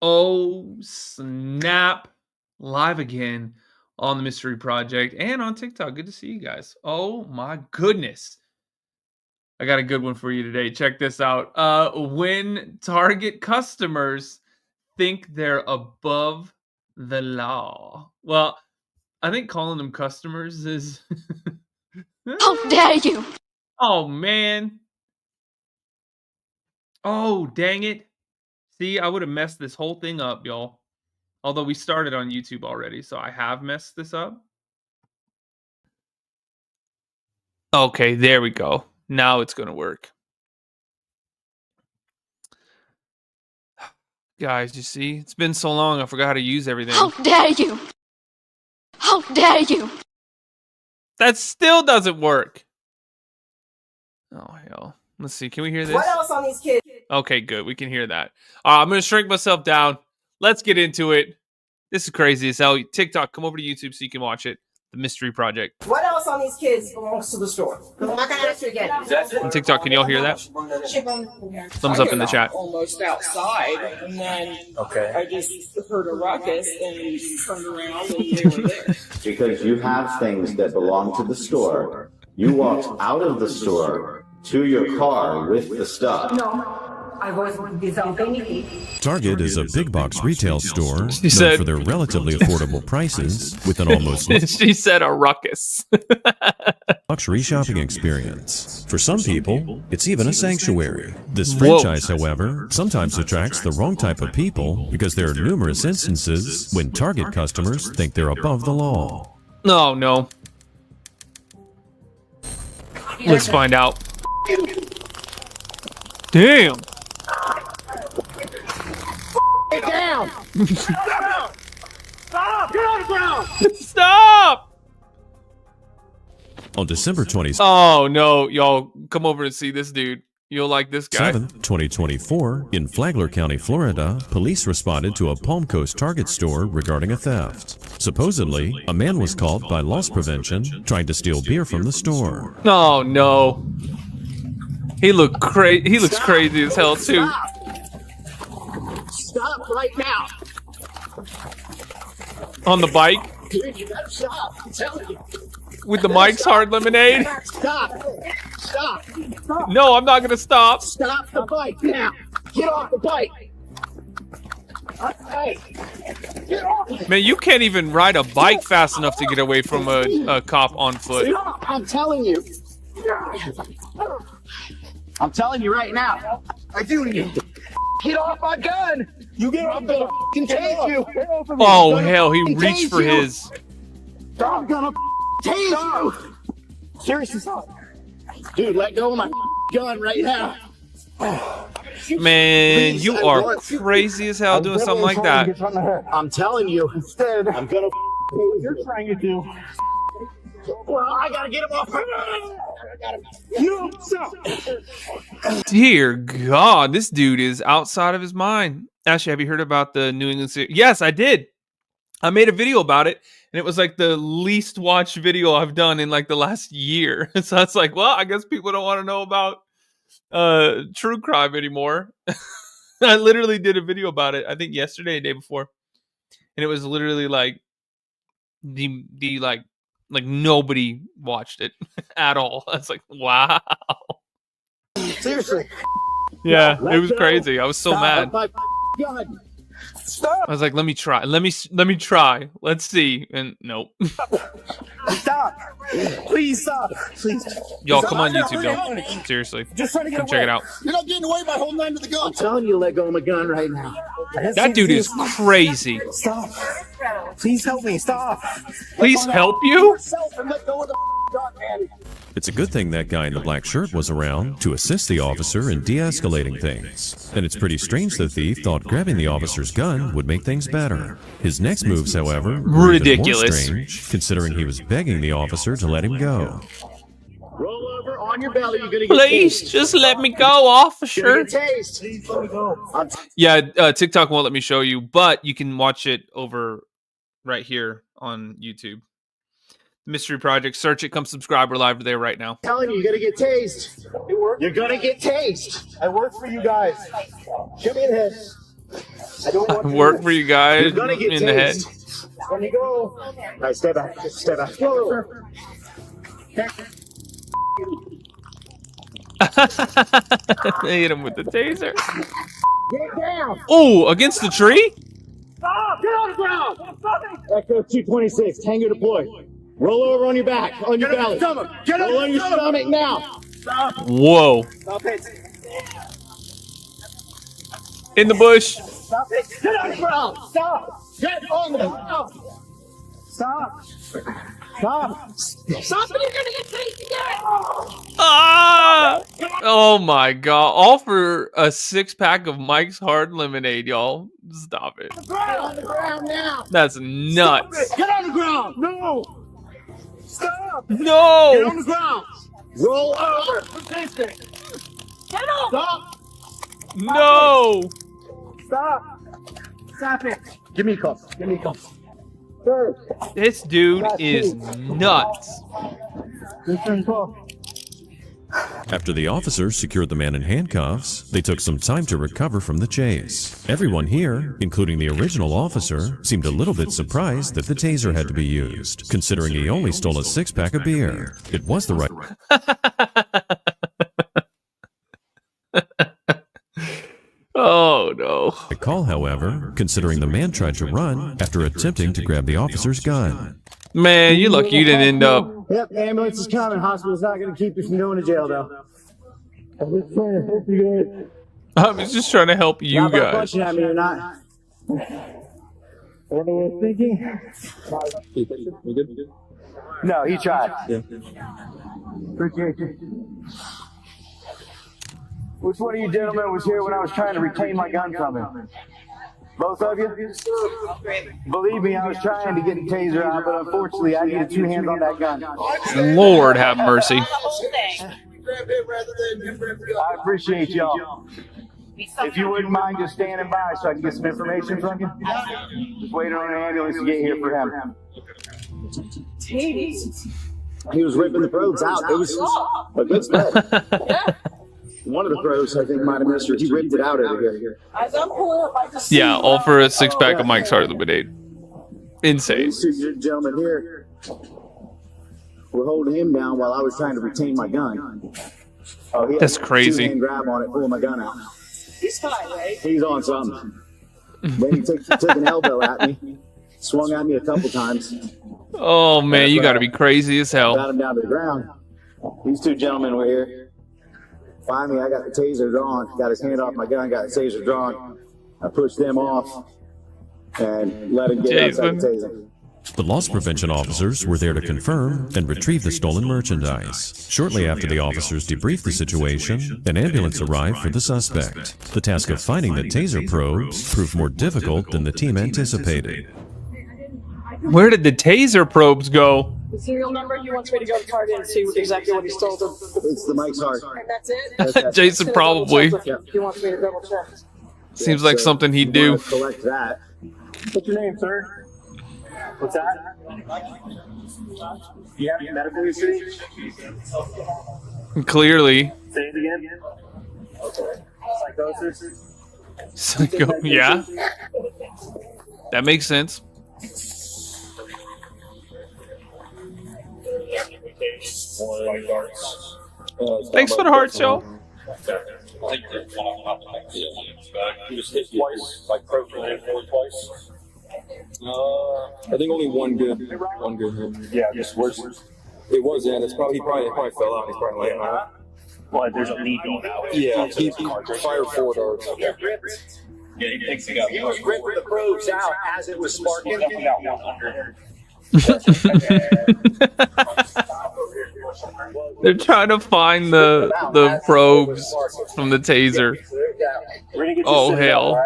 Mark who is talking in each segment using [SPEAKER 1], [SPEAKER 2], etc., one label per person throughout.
[SPEAKER 1] Oh, snap. Live again on the Mystery Project and on TikTok. Good to see you guys. Oh, my goodness. I got a good one for you today. Check this out. When Target customers think they're above the law. Well, I think calling them customers is...
[SPEAKER 2] How dare you!
[SPEAKER 1] Oh, man. Oh, dang it. See, I would have messed this whole thing up, y'all. Although we started on YouTube already, so I have messed this up. Okay, there we go. Now it's going to work. Guys, you see? It's been so long, I forgot how to use everything.
[SPEAKER 2] How dare you! How dare you!
[SPEAKER 1] That still doesn't work. Oh, hell. Let's see. Can we hear this?
[SPEAKER 3] What else on these kids?
[SPEAKER 1] Okay, good. We can hear that. I'm going to shrink myself down. Let's get into it. This is crazy as hell. TikTok, come over to YouTube so you can watch it. The Mystery Project.
[SPEAKER 3] What else on these kids belongs to the store? I'm not gonna ask you again.
[SPEAKER 1] On TikTok, can y'all hear that? Thumbs up in the chat.
[SPEAKER 4] Almost outside, and then I just heard a ruckus and turned around and they were there.
[SPEAKER 5] Because you have things that belong to the store. You walked out of the store to your car with the stuff.
[SPEAKER 3] No, I've always wanted these out.
[SPEAKER 6] Target is a big box retail store known
[SPEAKER 1] said-
[SPEAKER 6] for their relatively affordable prices with an almost
[SPEAKER 1] She said a ruckus.
[SPEAKER 6] luxury shopping experience. For some people, it's even a sanctuary. This franchise, however, sometimes attracts the wrong type of people because there are numerous instances when Target customers think they're above the law.
[SPEAKER 1] No, no. Let's find out. Damn.
[SPEAKER 3] Get down! Stop! Get on the ground!
[SPEAKER 1] Stop!
[SPEAKER 6] On December 27th,
[SPEAKER 1] Oh, no. Y'all, come over and see this dude. You'll like this guy.
[SPEAKER 6] 2024, in Flagler County, Florida, police responded to a Palm Coast Target store regarding a theft. Supposedly, a man was called by loss prevention trying to steal beer from the store.
[SPEAKER 1] Oh, no. He looks crazy as hell, too.
[SPEAKER 3] Stop right now!
[SPEAKER 1] On the bike
[SPEAKER 3] Dude, you gotta stop! I'm telling you!
[SPEAKER 1] with the Mike's Hard Lemonade.
[SPEAKER 3] Stop! Stop! Stop!
[SPEAKER 1] No, I'm not going to stop.
[SPEAKER 3] Stop the bike now! Get off the bike! Hey! Get off!
[SPEAKER 1] Man, you can't even ride a bike fast enough to get away from a cop on foot.
[SPEAKER 3] Stop! I'm telling you! I'm telling you right now! I do need Get off my gun! You get off, I'm gonna tase you!
[SPEAKER 1] Oh, hell, he reached for his.
[SPEAKER 3] I'm gonna tase you! Seriously, stop. Dude, let go of my gun right now.
[SPEAKER 1] Man,
[SPEAKER 3] Please,
[SPEAKER 1] you
[SPEAKER 3] I
[SPEAKER 1] are
[SPEAKER 3] want you.
[SPEAKER 1] crazy as hell doing something like that.
[SPEAKER 3] I'm telling you. Instead, I'm gonna you're trying to do. Well, I gotta get him off my No, stop!
[SPEAKER 1] Dear God, this dude is outside of his mind. Ashley, have you heard about the New England series? Yes, I did. I made a video about it, and it was like the least watched video I've done in like the last year. So it's like, well, I guess people don't want to know about true crime anymore. I literally did a video about it, I think yesterday, the day before. And it was literally like the like nobody watched it at all. I was like, wow.
[SPEAKER 3] Seriously.
[SPEAKER 1] Yeah,
[SPEAKER 3] Let
[SPEAKER 1] it was
[SPEAKER 3] go.
[SPEAKER 1] crazy. I was so mad.
[SPEAKER 3] My gun. Stop!
[SPEAKER 1] I was like, let me try. Let me try. Let's see. And nope.
[SPEAKER 3] Stop! Please stop! Please.
[SPEAKER 1] Y'all,
[SPEAKER 3] Stop.
[SPEAKER 1] come on YouTube, though. Seriously.
[SPEAKER 3] Just trying to get
[SPEAKER 1] Come check it out.
[SPEAKER 3] You're not getting away by holding on to the gun. I'm telling you to let go of my gun right now.
[SPEAKER 1] That dude is crazy.
[SPEAKER 3] Stop. Please help me. Stop.
[SPEAKER 1] Please help you?
[SPEAKER 3] Yourself and let go of the gun, man.
[SPEAKER 6] It's a good thing that guy in the black shirt was around to assist the officer in de-escalating things. And it's pretty strange the thief thought grabbing the officer's gun would make things better. His next moves, however, were
[SPEAKER 1] Ridiculous.
[SPEAKER 6] even more strange, considering he was begging the officer to let him go.
[SPEAKER 3] Roll over on your belly. You're gonna get
[SPEAKER 1] Please,
[SPEAKER 3] tased.
[SPEAKER 1] just let me go,
[SPEAKER 3] You're
[SPEAKER 1] officer.
[SPEAKER 3] gonna get tased. Please let me go.
[SPEAKER 1] Yeah, TikTok won't let me show you, but you can watch it over right here on YouTube. Mystery Project. Search it. Come subscribe. We're live there right now.
[SPEAKER 3] I'm telling you, you're gonna get tased. You're gonna get tased. I work for you guys. Show me the head. I don't want
[SPEAKER 1] Work for you guys
[SPEAKER 3] You're gonna get
[SPEAKER 1] in the head.
[SPEAKER 3] tased. When you go. All right, stay back. Stay back. Whoa.
[SPEAKER 1] They hit him with the taser.
[SPEAKER 3] Get down.
[SPEAKER 1] Oh, against the tree?
[SPEAKER 3] Stop. Get on the ground. Echo 226. Tango deployed. Roll over on your back. On your belly. Roll on your stomach now. Stop.
[SPEAKER 1] Whoa.
[SPEAKER 3] Stop it.
[SPEAKER 1] In the bush.
[SPEAKER 3] Stop it. Get on the ground. Stop. Get on the ground. Stop. Stop. Stop it. You're going to get tased again.
[SPEAKER 1] Ah! Oh my god. All for a 6-pack of Mike's Hard Lemonade, y'all. Stop it.
[SPEAKER 3] Get on the ground now.
[SPEAKER 1] That's nuts.
[SPEAKER 3] Get on the ground. No. Stop. Get
[SPEAKER 1] No.
[SPEAKER 3] on the ground. Roll over. Get on. Stop.
[SPEAKER 1] No.
[SPEAKER 3] Stop. Stop it. Give me a cup. Give me a cup. Sir.
[SPEAKER 1] This dude is nuts.
[SPEAKER 6] After the officers secured the man in handcuffs, they took some time to recover from the chase. Everyone here, including the original officer, seemed a little bit surprised that the taser had to be used, considering he only stole a 6-pack of beer. It was the right...
[SPEAKER 1] Oh no.
[SPEAKER 6] call, however, considering the man tried to run after attempting to grab the officer's gun.
[SPEAKER 1] Man, you lucky you didn't end up.
[SPEAKER 3] Yep, ambulance is coming. Hospital's not going to keep you from going to jail, though. I'm just trying to help you guys.
[SPEAKER 1] I was just trying to help you
[SPEAKER 3] Not by
[SPEAKER 1] guys.
[SPEAKER 3] punching at me or not. I don't know what I'm thinking. No, he tried. Yeah. Appreciate you. Which one of you gentlemen was here when I was trying to reclaim my gun from him? Both of you? Believe me, I was trying to get the taser out, but unfortunately, I needed 2 hands on that gun.
[SPEAKER 1] Lord have mercy.
[SPEAKER 3] I appreciate y'all. If you wouldn't mind just standing by so I can get some information from you. Just waiting on an ambulance to get here for him. He was ripping the probes out. It was a good stuff. One of the pros, I think, might have missed her. He ripped it out of here.
[SPEAKER 4] As I'm pulling up, I just see
[SPEAKER 1] Yeah, all for a 6-pack of Mike's Hard Lemonade. Insane.
[SPEAKER 3] These 2 gentlemen here were holding him down while I was trying to retain my gun. Oh, he had
[SPEAKER 1] That's crazy.
[SPEAKER 3] 2-hand grab on it, pulling my gun out.
[SPEAKER 4] he's fine, right?
[SPEAKER 3] He's on something. Then he took an elbow at me, swung at me a couple times,
[SPEAKER 1] Oh man, you gotta be crazy as hell.
[SPEAKER 3] got him down to the ground. These 2 gentlemen were here. Finally, I got the taser drawn, got his hand off my gun, got the taser drawn. I pushed them off and let him get outside the taser.
[SPEAKER 6] The loss prevention officers were there to confirm and retrieve the stolen merchandise. Shortly after the officers debriefed the situation, an ambulance arrived for the suspect. The task of finding the taser probes proved more difficult than the team anticipated.
[SPEAKER 1] Where did the taser probes go?
[SPEAKER 4] The serial number, he wants me to go to Target and see exactly what he stole.
[SPEAKER 3] It's the Mike's Heart.
[SPEAKER 4] And that's it?
[SPEAKER 1] Jason probably.
[SPEAKER 4] He wants me to double check.
[SPEAKER 1] Seems like something he'd do.
[SPEAKER 3] Collect that. What's your name, sir? What's that? You have your medical history?
[SPEAKER 1] Clearly.
[SPEAKER 3] Say it again. Okay. Psychosis?
[SPEAKER 1] Yeah. That makes sense. Thanks for the hearts, y'all.
[SPEAKER 7] He was hit twice, like broken leg twice. I think only one good hit.
[SPEAKER 3] Yeah, just worse.
[SPEAKER 7] It was, yeah. That's probably he probably fell out. He's probably laying on it.
[SPEAKER 3] Well, there's a lead going out.
[SPEAKER 7] Yeah, he fired 4 darts.
[SPEAKER 3] He was ripping the probes out as it was sparking.
[SPEAKER 1] They're trying to find the probes from the taser. Oh hell.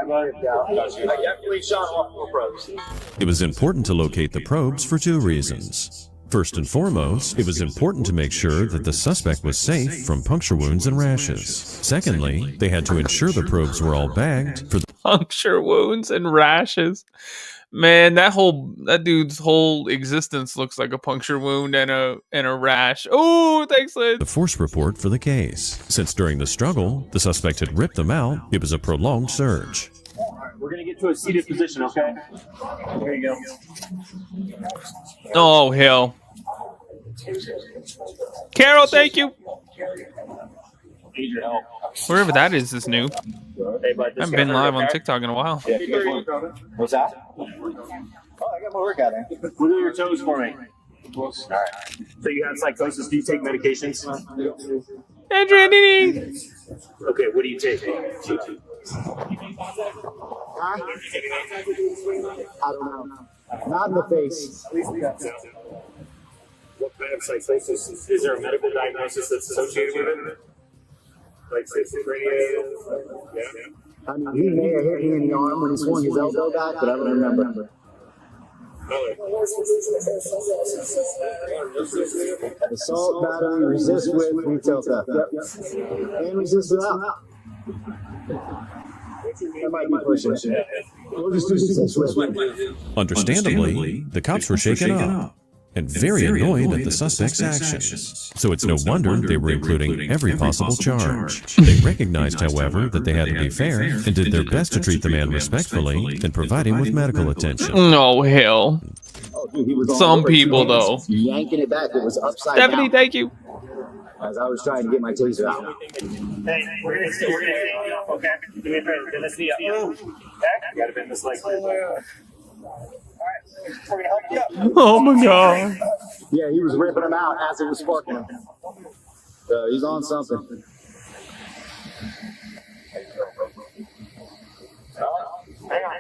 [SPEAKER 6] It was important to locate the probes for 2 reasons. First and foremost, it was important to make sure that the suspect was safe from puncture wounds and rashes. Secondly, they had to ensure the probes were all bagged for the
[SPEAKER 1] Puncture wounds and rashes. Man, that dude's whole existence looks like a puncture wound and a rash. Oh, thanks, Liz.
[SPEAKER 6] the force report for the case. Since during the struggle, the suspect had ripped them out, it was a prolonged search.
[SPEAKER 3] We're
[SPEAKER 8] gonna get to a seated position, okay? Here you go.
[SPEAKER 1] Oh hell. Carol, thank you.
[SPEAKER 8] Need your help.
[SPEAKER 1] Wherever that is new.
[SPEAKER 8] Hey, bud,
[SPEAKER 1] I haven't been live on TikTok in a while.
[SPEAKER 3] Yeah, what's that? Oh, I got my workout in.
[SPEAKER 8] Wiggle your toes for me. All right. So you have psychosis. Do you take medications?
[SPEAKER 1] Andrea,
[SPEAKER 8] Okay, what do you take?
[SPEAKER 3] Huh? I don't know. Not in the face.
[SPEAKER 8] What kind of psychosis? Is there a medical diagnosis that's associated with it? Like schizophrenia? Yeah.
[SPEAKER 3] I mean, he may have hit me in the arm when he swung his elbow back, but I don't remember. Assault, battery, resist with, retail theft. Yep. And resist without. That might be pushing. We'll just do resist with.
[SPEAKER 6] Understandably, the cops were shaken up and very annoyed at the suspect's actions. So it's no wonder they were including every possible charge. They recognized, however, that they had to be fair and did their best to treat the man respectfully and provide him with medical attention.
[SPEAKER 1] No hell.
[SPEAKER 3] Oh, dude, he was
[SPEAKER 1] Some people though.
[SPEAKER 3] yanking it back. It was upside
[SPEAKER 1] Stephanie,
[SPEAKER 3] down.
[SPEAKER 1] thank you.
[SPEAKER 3] As I was trying to get my taser out.
[SPEAKER 8] Hey, we're gonna stand up, okay? Do me a favor, bend this knee up. Okay? You gotta bend this leg. Alright, we're gonna help you up.
[SPEAKER 1] Oh my god.
[SPEAKER 3] Yeah, he was ripping him out as it was sparking him. He's on something.
[SPEAKER 8] Hang on.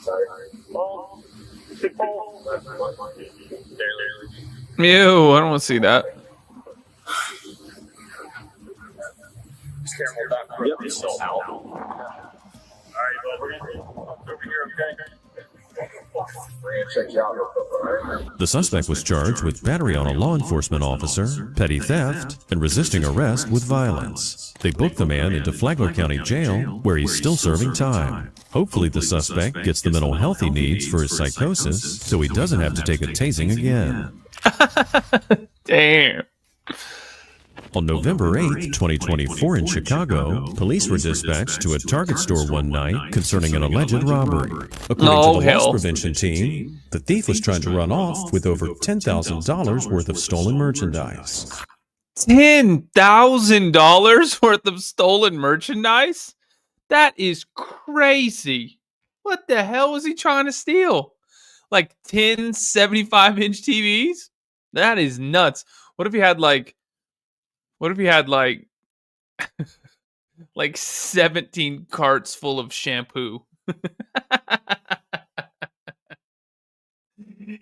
[SPEAKER 8] Sorry. Pull. Big pull.
[SPEAKER 1] Ew, I don't want to see that.
[SPEAKER 8] Yep, it's still out. Alright, bud, we're gonna over here, okay?
[SPEAKER 6] The suspect was charged with battery on a law enforcement officer, petty theft, and resisting arrest with violence. They booked the man into Flagler County Jail, where he's still serving time. Hopefully the suspect gets the mental health he needs for his psychosis, so he doesn't have to take a tasing again.
[SPEAKER 1] Damn.
[SPEAKER 6] On November 8, 2024 in Chicago, police were dispatched to a Target store one night concerning an alleged robbery. According to the loss prevention team, the thief was trying to run off with over $10,000 worth of stolen merchandise.
[SPEAKER 1] $10,000 worth of stolen merchandise? That is crazy. What the hell was he trying to steal? Like 10 75-inch TVs? That is nuts. What if he had like 17 carts full of shampoo?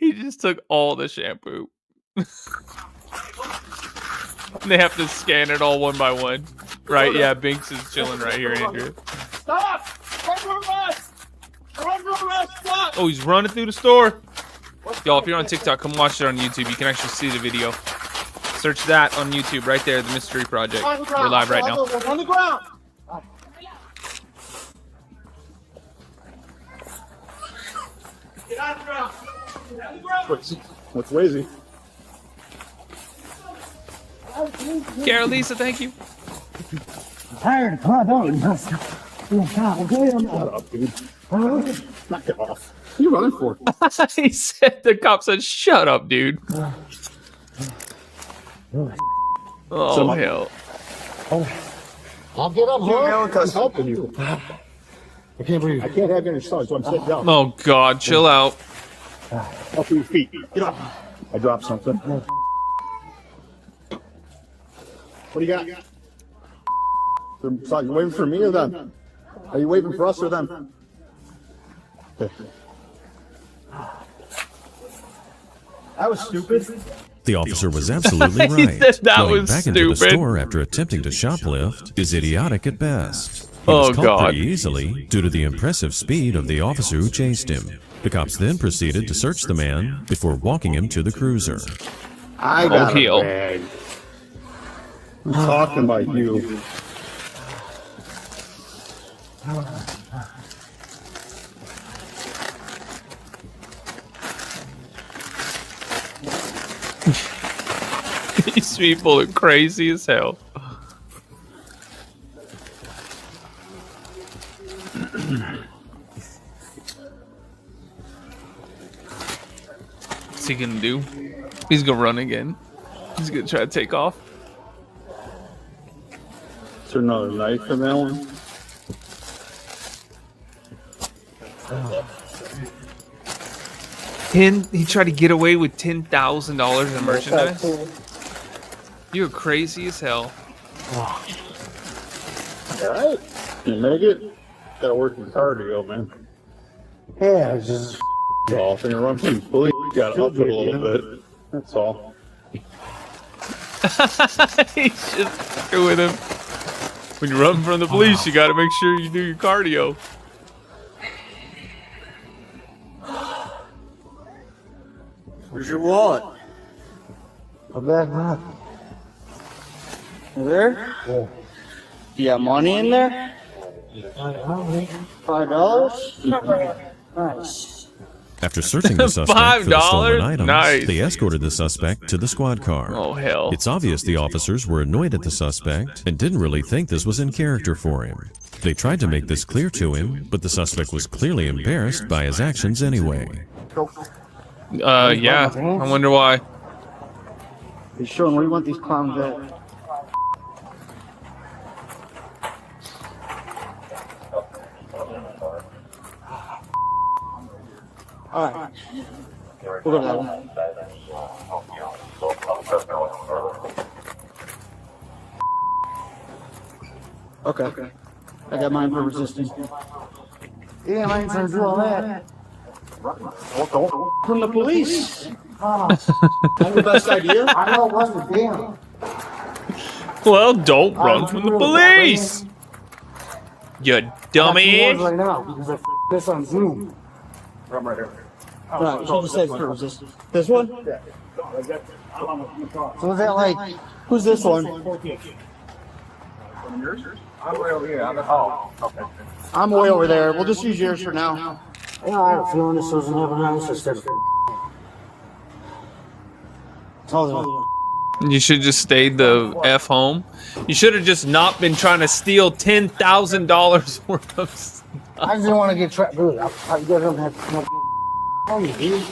[SPEAKER 1] He just took all the shampoo. They have to scan it all one by one. Right, yeah, Binks is chilling right here, Andrew.
[SPEAKER 8] Stop! Run for arrest! Run for arrest! Stop!
[SPEAKER 1] Oh, he's running through the store. Y'all, if you're on TikTok, come watch it on YouTube. You can actually see the video. Search that on YouTube right there, The Mystery Project. We're live right now.
[SPEAKER 8] On the ground! Get on the ground! Get on the ground!
[SPEAKER 3] What's lazy?
[SPEAKER 1] Carol Lisa, thank you.
[SPEAKER 3] Tired. Come on, don't. Shut up, dude. Knock it off. What are you running for?
[SPEAKER 1] He said, the cop said, shut up, dude. Oh, hell.
[SPEAKER 3] I'll get up here. I'm helping you. I can't breathe. I can't have you on your side, so I'm sitting down.
[SPEAKER 1] Oh, God, chill out.
[SPEAKER 3] Up your feet. Get up. I dropped something. What do you got? So you waving for me or them? Are you waving for us or them? Okay. That was stupid.
[SPEAKER 6] The officer was absolutely
[SPEAKER 1] He
[SPEAKER 6] right.
[SPEAKER 1] said that
[SPEAKER 6] Going
[SPEAKER 1] was
[SPEAKER 6] back into the
[SPEAKER 1] stupid.
[SPEAKER 6] store after attempting to shoplift is idiotic at best. He
[SPEAKER 1] Oh,
[SPEAKER 6] was caught
[SPEAKER 1] God.
[SPEAKER 6] pretty easily due to the impressive speed of the officer who chased him. The cops then proceeded to search the man before walking him to the cruiser.
[SPEAKER 3] I got a
[SPEAKER 1] heel.
[SPEAKER 3] bag. I'm talking about you.
[SPEAKER 1] These people are crazy as hell. he gonna do? He's gonna run again. He's gonna try to take off.
[SPEAKER 7] Is there another knife in that one?
[SPEAKER 1] He tried to get away with $10,000 in merchandise. You're crazy as hell.
[SPEAKER 7] Alright. You make it? Gotta work your cardio, man.
[SPEAKER 3] Yeah, it's just
[SPEAKER 7] Off and you run from the police. You gotta up it a little bit. That's all.
[SPEAKER 1] He's just fucking with him. When you run from the police, you gotta make sure you do your cardio.
[SPEAKER 3] Where's your wallet? A bag, man. There? Yeah. You got money in there? $5? Nice.
[SPEAKER 6] After searching the suspect for the stolen items,
[SPEAKER 1] Nice.
[SPEAKER 6] they escorted the suspect to the squad car.
[SPEAKER 1] Oh, hell.
[SPEAKER 6] It's obvious the officers were annoyed at the suspect and didn't really think this was in character for him. They tried to make this clear to him, but the suspect was clearly embarrassed by his actions anyway.
[SPEAKER 1] Yeah. I wonder why.
[SPEAKER 3] You showing where you want these clowns at? Alright. We'll go to that one. Okay. I got mine for resisting. Yeah, mine's gonna do all that. From the police. That's the best idea. I know it wasn't damn.
[SPEAKER 1] Well, don't run from the police. You dummy.
[SPEAKER 3] Right now because I this on Zoom.
[SPEAKER 7] I'm right here.
[SPEAKER 3] No, you just said for resistance. This one?
[SPEAKER 7] Yeah.
[SPEAKER 3] So is that like, who's this one?
[SPEAKER 7] I'm right over here. Oh, okay.
[SPEAKER 3] I'm way over there. We'll just use yours for now. Yeah, I have a feeling this doesn't have an answer instead of
[SPEAKER 1] You should just stayed the F home. You should have just not been trying to steal $10,000 worth of stuff.
[SPEAKER 3] I just didn't want to get trapped. Dude, you guys don't have no on me, dude.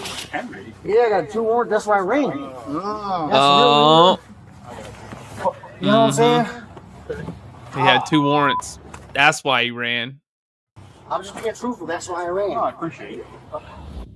[SPEAKER 3] Yeah, I got 2 warrants. That's why I ran.
[SPEAKER 1] Oh.
[SPEAKER 3] You know what I'm saying?
[SPEAKER 1] He had 2 warrants. That's why he ran.
[SPEAKER 3] I'm just being truthful. That's why I ran.
[SPEAKER 7] I appreciate it.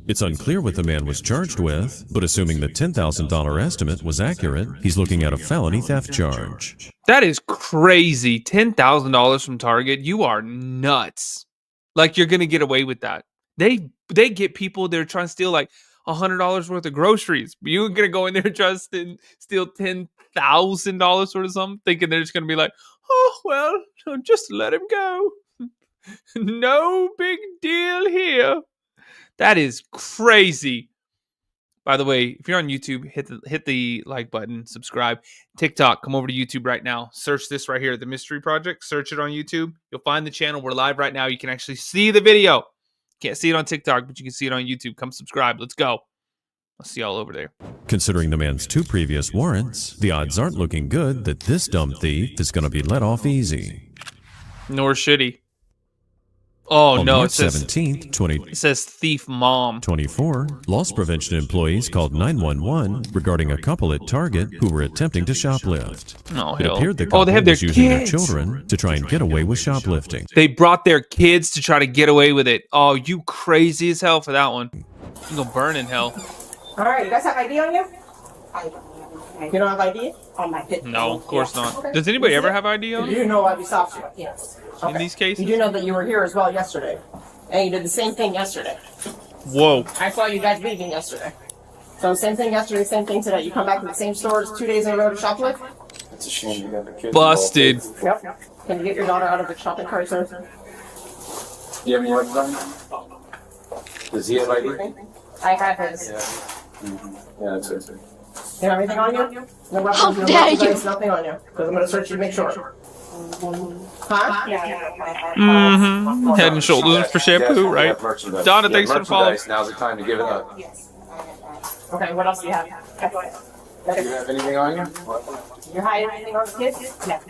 [SPEAKER 6] It's unclear what the man was charged with, but assuming the $10,000 estimate was accurate, he's looking at a felony theft charge.
[SPEAKER 1] That is crazy. $10,000 from Target. You are nuts. Like, you're going to get away with that. They get people, they're trying to steal like $100 worth of groceries. You're going to go in there and try to steal $10,000 worth of something, thinking they're just going to be like, oh, well, just let him go. No big deal here. That is crazy. By the way, if you're on YouTube, hit the like button, subscribe. TikTok, come over to YouTube right now. Search this right here, The Mystery Project. Search it on YouTube. You'll find the channel. We're live right now. You can actually see the video. Can't see it on TikTok, but you can see it on YouTube. Come subscribe. Let's go. I'll see y'all over there.
[SPEAKER 6] Considering the man's 2 previous warrants, the odds aren't looking good that this dumb thief is going to be let off easy.
[SPEAKER 1] Nor should he. Oh,
[SPEAKER 6] On
[SPEAKER 1] no,
[SPEAKER 6] March
[SPEAKER 1] it says
[SPEAKER 6] 17th,
[SPEAKER 1] it says thief mom.
[SPEAKER 6] 2024, loss prevention employees called 911 regarding a couple at Target who were attempting to shoplift.
[SPEAKER 1] Oh,
[SPEAKER 6] It
[SPEAKER 1] hell.
[SPEAKER 6] appeared the couple
[SPEAKER 1] They have their
[SPEAKER 6] was using their
[SPEAKER 1] kids.
[SPEAKER 6] children to try and get away with shoplifting.
[SPEAKER 1] They brought their kids to try to get away with it. Oh, you crazy as hell for that one. You're gonna burn in hell.
[SPEAKER 4] All right, you guys have ID on you? You don't have ID? On my kid.
[SPEAKER 1] No, of course not. Does anybody ever have ID on?
[SPEAKER 4] You know why we stopped you? Yes.
[SPEAKER 1] In these cases?
[SPEAKER 4] You do know that you were here as well yesterday. And you did the same thing yesterday.
[SPEAKER 1] Whoa.
[SPEAKER 4] I saw you guys leaving yesterday. So same thing yesterday, same thing today. You come back to the same stores 2 days in a row to shoplift?
[SPEAKER 7] It's a shame you got the kids.
[SPEAKER 1] Busted.
[SPEAKER 4] Yep. Can you get your daughter out of the shopping cart, sir?
[SPEAKER 7] Do you have any work done? Does he have ID?
[SPEAKER 4] I have his.
[SPEAKER 7] Yeah, that's it.
[SPEAKER 4] You have anything on you? No weapons,
[SPEAKER 2] How
[SPEAKER 4] no
[SPEAKER 2] dare you.
[SPEAKER 4] merchandise, nothing on you. Because I'm going to search you to make sure. Huh?
[SPEAKER 1] Mm-hmm. Head and shoulders for shampoo, right? Donna, thanks for the follow.
[SPEAKER 7] Now's the time to give it up.
[SPEAKER 4] Okay, what else do you have?
[SPEAKER 7] Do you have anything on you?
[SPEAKER 4] You're hiding anything on the kids? Yeah.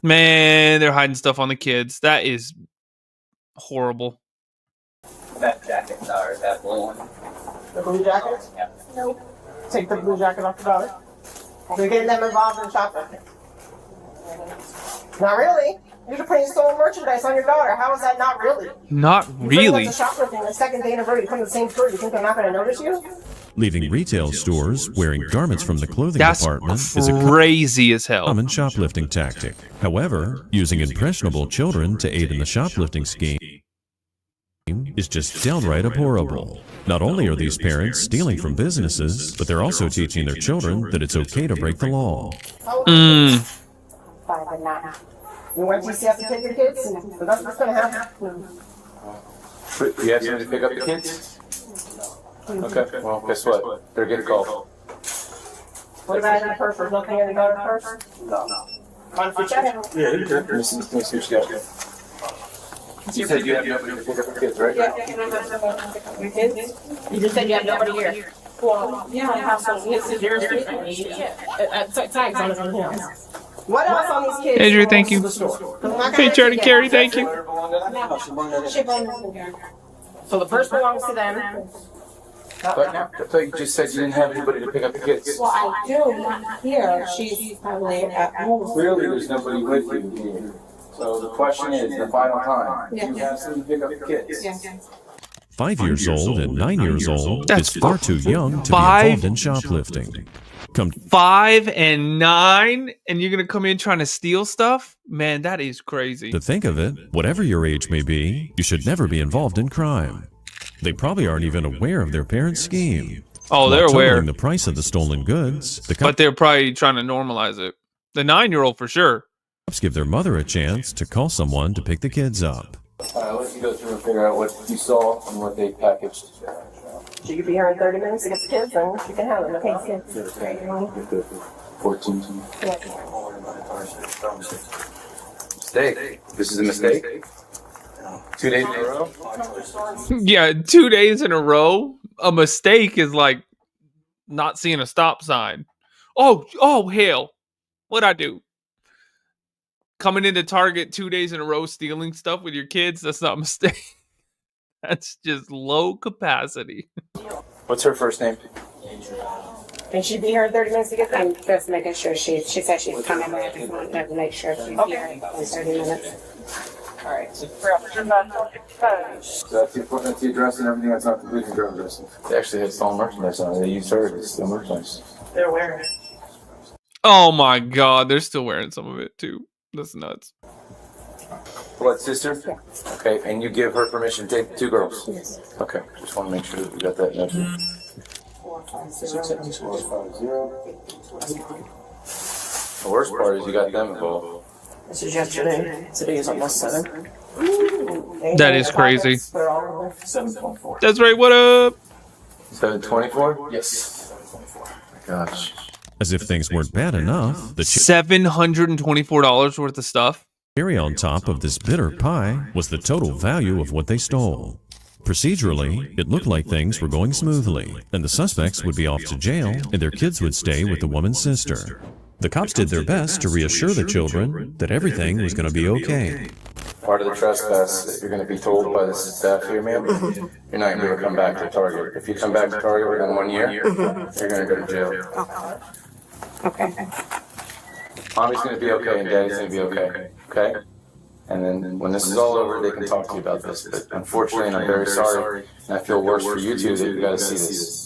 [SPEAKER 1] Man, they're hiding stuff on the kids. That is horrible.
[SPEAKER 7] That jacket or that blue one.
[SPEAKER 9] The blue jackets? Nope. Take the blue jacket off the daughter. You're getting them involved in shoplifting. Not really. You're putting stolen merchandise on your daughter. How is that not really?
[SPEAKER 1] Not really.
[SPEAKER 9] You shoplifting the second day in a row. You come to the same store. You think they're not going to notice you?
[SPEAKER 6] Leaving retail stores wearing garments from the clothing department is a
[SPEAKER 1] crazy as hell
[SPEAKER 6] common shoplifting tactic. However, using impressionable children to aid in the shoplifting scheme is just downright abhorrible. Not only are these parents stealing from businesses, but they're also teaching their children that it's okay to break the law.
[SPEAKER 9] 5 and 9. You went to TCF to take your kids? So that's what's going to happen.
[SPEAKER 3] You have somebody to pick up the kids? Okay, well, guess what? They're getting called.
[SPEAKER 9] What about in the purse? There's nothing in the daughter's purse? No. On for check?
[SPEAKER 3] Yeah, you're good. Let me see what you got. You said you have nobody to pick up the kids, right?
[SPEAKER 9] Yeah. Your kids? You just said you have nobody here. Well, yeah, I have some. This is yours. Tags on it from him. What else on these kids?
[SPEAKER 1] Andrew, thank you. Hey, Charlie Carey, thank you.
[SPEAKER 9] So the purse belongs to them.
[SPEAKER 3] I thought you just said you didn't have anybody to pick up the kids.
[SPEAKER 9] Well, I do, not here. She's probably at home.
[SPEAKER 3] Clearly, there's nobody with you here. So the question is, the final time, do you have somebody to pick up the kids?
[SPEAKER 9] Yes.
[SPEAKER 6] 5 years old and 9 years old
[SPEAKER 1] That's
[SPEAKER 6] is far too young to be involved in shoplifting.
[SPEAKER 1] 5 and 9, and you're gonna come in trying to steal stuff? Man, that is crazy.
[SPEAKER 6] To think of it, whatever your age may be, you should never be involved in crime. They probably aren't even aware of their parents' scheme.
[SPEAKER 1] Oh, they're aware.
[SPEAKER 6] The price of the stolen goods,
[SPEAKER 1] but they're probably trying to normalize it. The 9-year-old for sure.
[SPEAKER 6] Cops give their mother a chance to call someone to pick the kids up.
[SPEAKER 3] I'll let you go through and figure out what you saw and what they packaged.
[SPEAKER 9] She could be here in 30 minutes to get the kids, and she can have them. Okay,
[SPEAKER 3] 14. Mistake. This is a mistake? 2 days in a row?
[SPEAKER 1] Yeah, 2 days in a row. A mistake is like not seeing a stop sign. Oh, hell. What'd I do? Coming into Target 2 days in a row, stealing stuff with your kids? That's not a mistake. That's just low capacity.
[SPEAKER 3] What's her first name?
[SPEAKER 9] Can she be here in 30 minutes to get them?
[SPEAKER 10] I'm just making sure she said she's coming back. I just wanted to make sure she's here in 30 minutes.
[SPEAKER 9] All right.
[SPEAKER 3] So that's the address and everything. That's not completely her address. They actually had stolen merchandise on it. They used her to steal merchandise.
[SPEAKER 9] They're wearing it.
[SPEAKER 1] Oh my God, they're still wearing some of it too. That's nuts.
[SPEAKER 3] Blood sister? Yeah. Okay, and you give her permission to take the 2 girls?
[SPEAKER 10] Yes.
[SPEAKER 3] Okay, just want to make sure that we got that noted. 450. The worst part is you got them involved.
[SPEAKER 9] This is yesterday. Today is almost 7.
[SPEAKER 1] That is crazy.
[SPEAKER 3] 724.
[SPEAKER 1] That's right, what up?
[SPEAKER 3] 724? Yes. Gosh.
[SPEAKER 6] As if things weren't bad enough, the
[SPEAKER 1] $724 worth of stuff.
[SPEAKER 6] cherry on top of this bitter pie was the total value of what they stole. Procedurally, it looked like things were going smoothly, and the suspects would be off to jail, and their kids would stay with the woman's sister. The cops did their best to reassure the children that everything was going to be okay.
[SPEAKER 3] Part of the trespass that you're going to be told by the staff here, ma'am, you're not going to come back to Target. If you come back to Target within 1 year, you're going to go to jail.
[SPEAKER 10] Okay.
[SPEAKER 3] Mommy's going to be okay and Daddy's going to be okay. Okay? And then when this is all over, they can talk to you about this. But unfortunately, and I'm very sorry, and I feel worse for you two that you got to see this.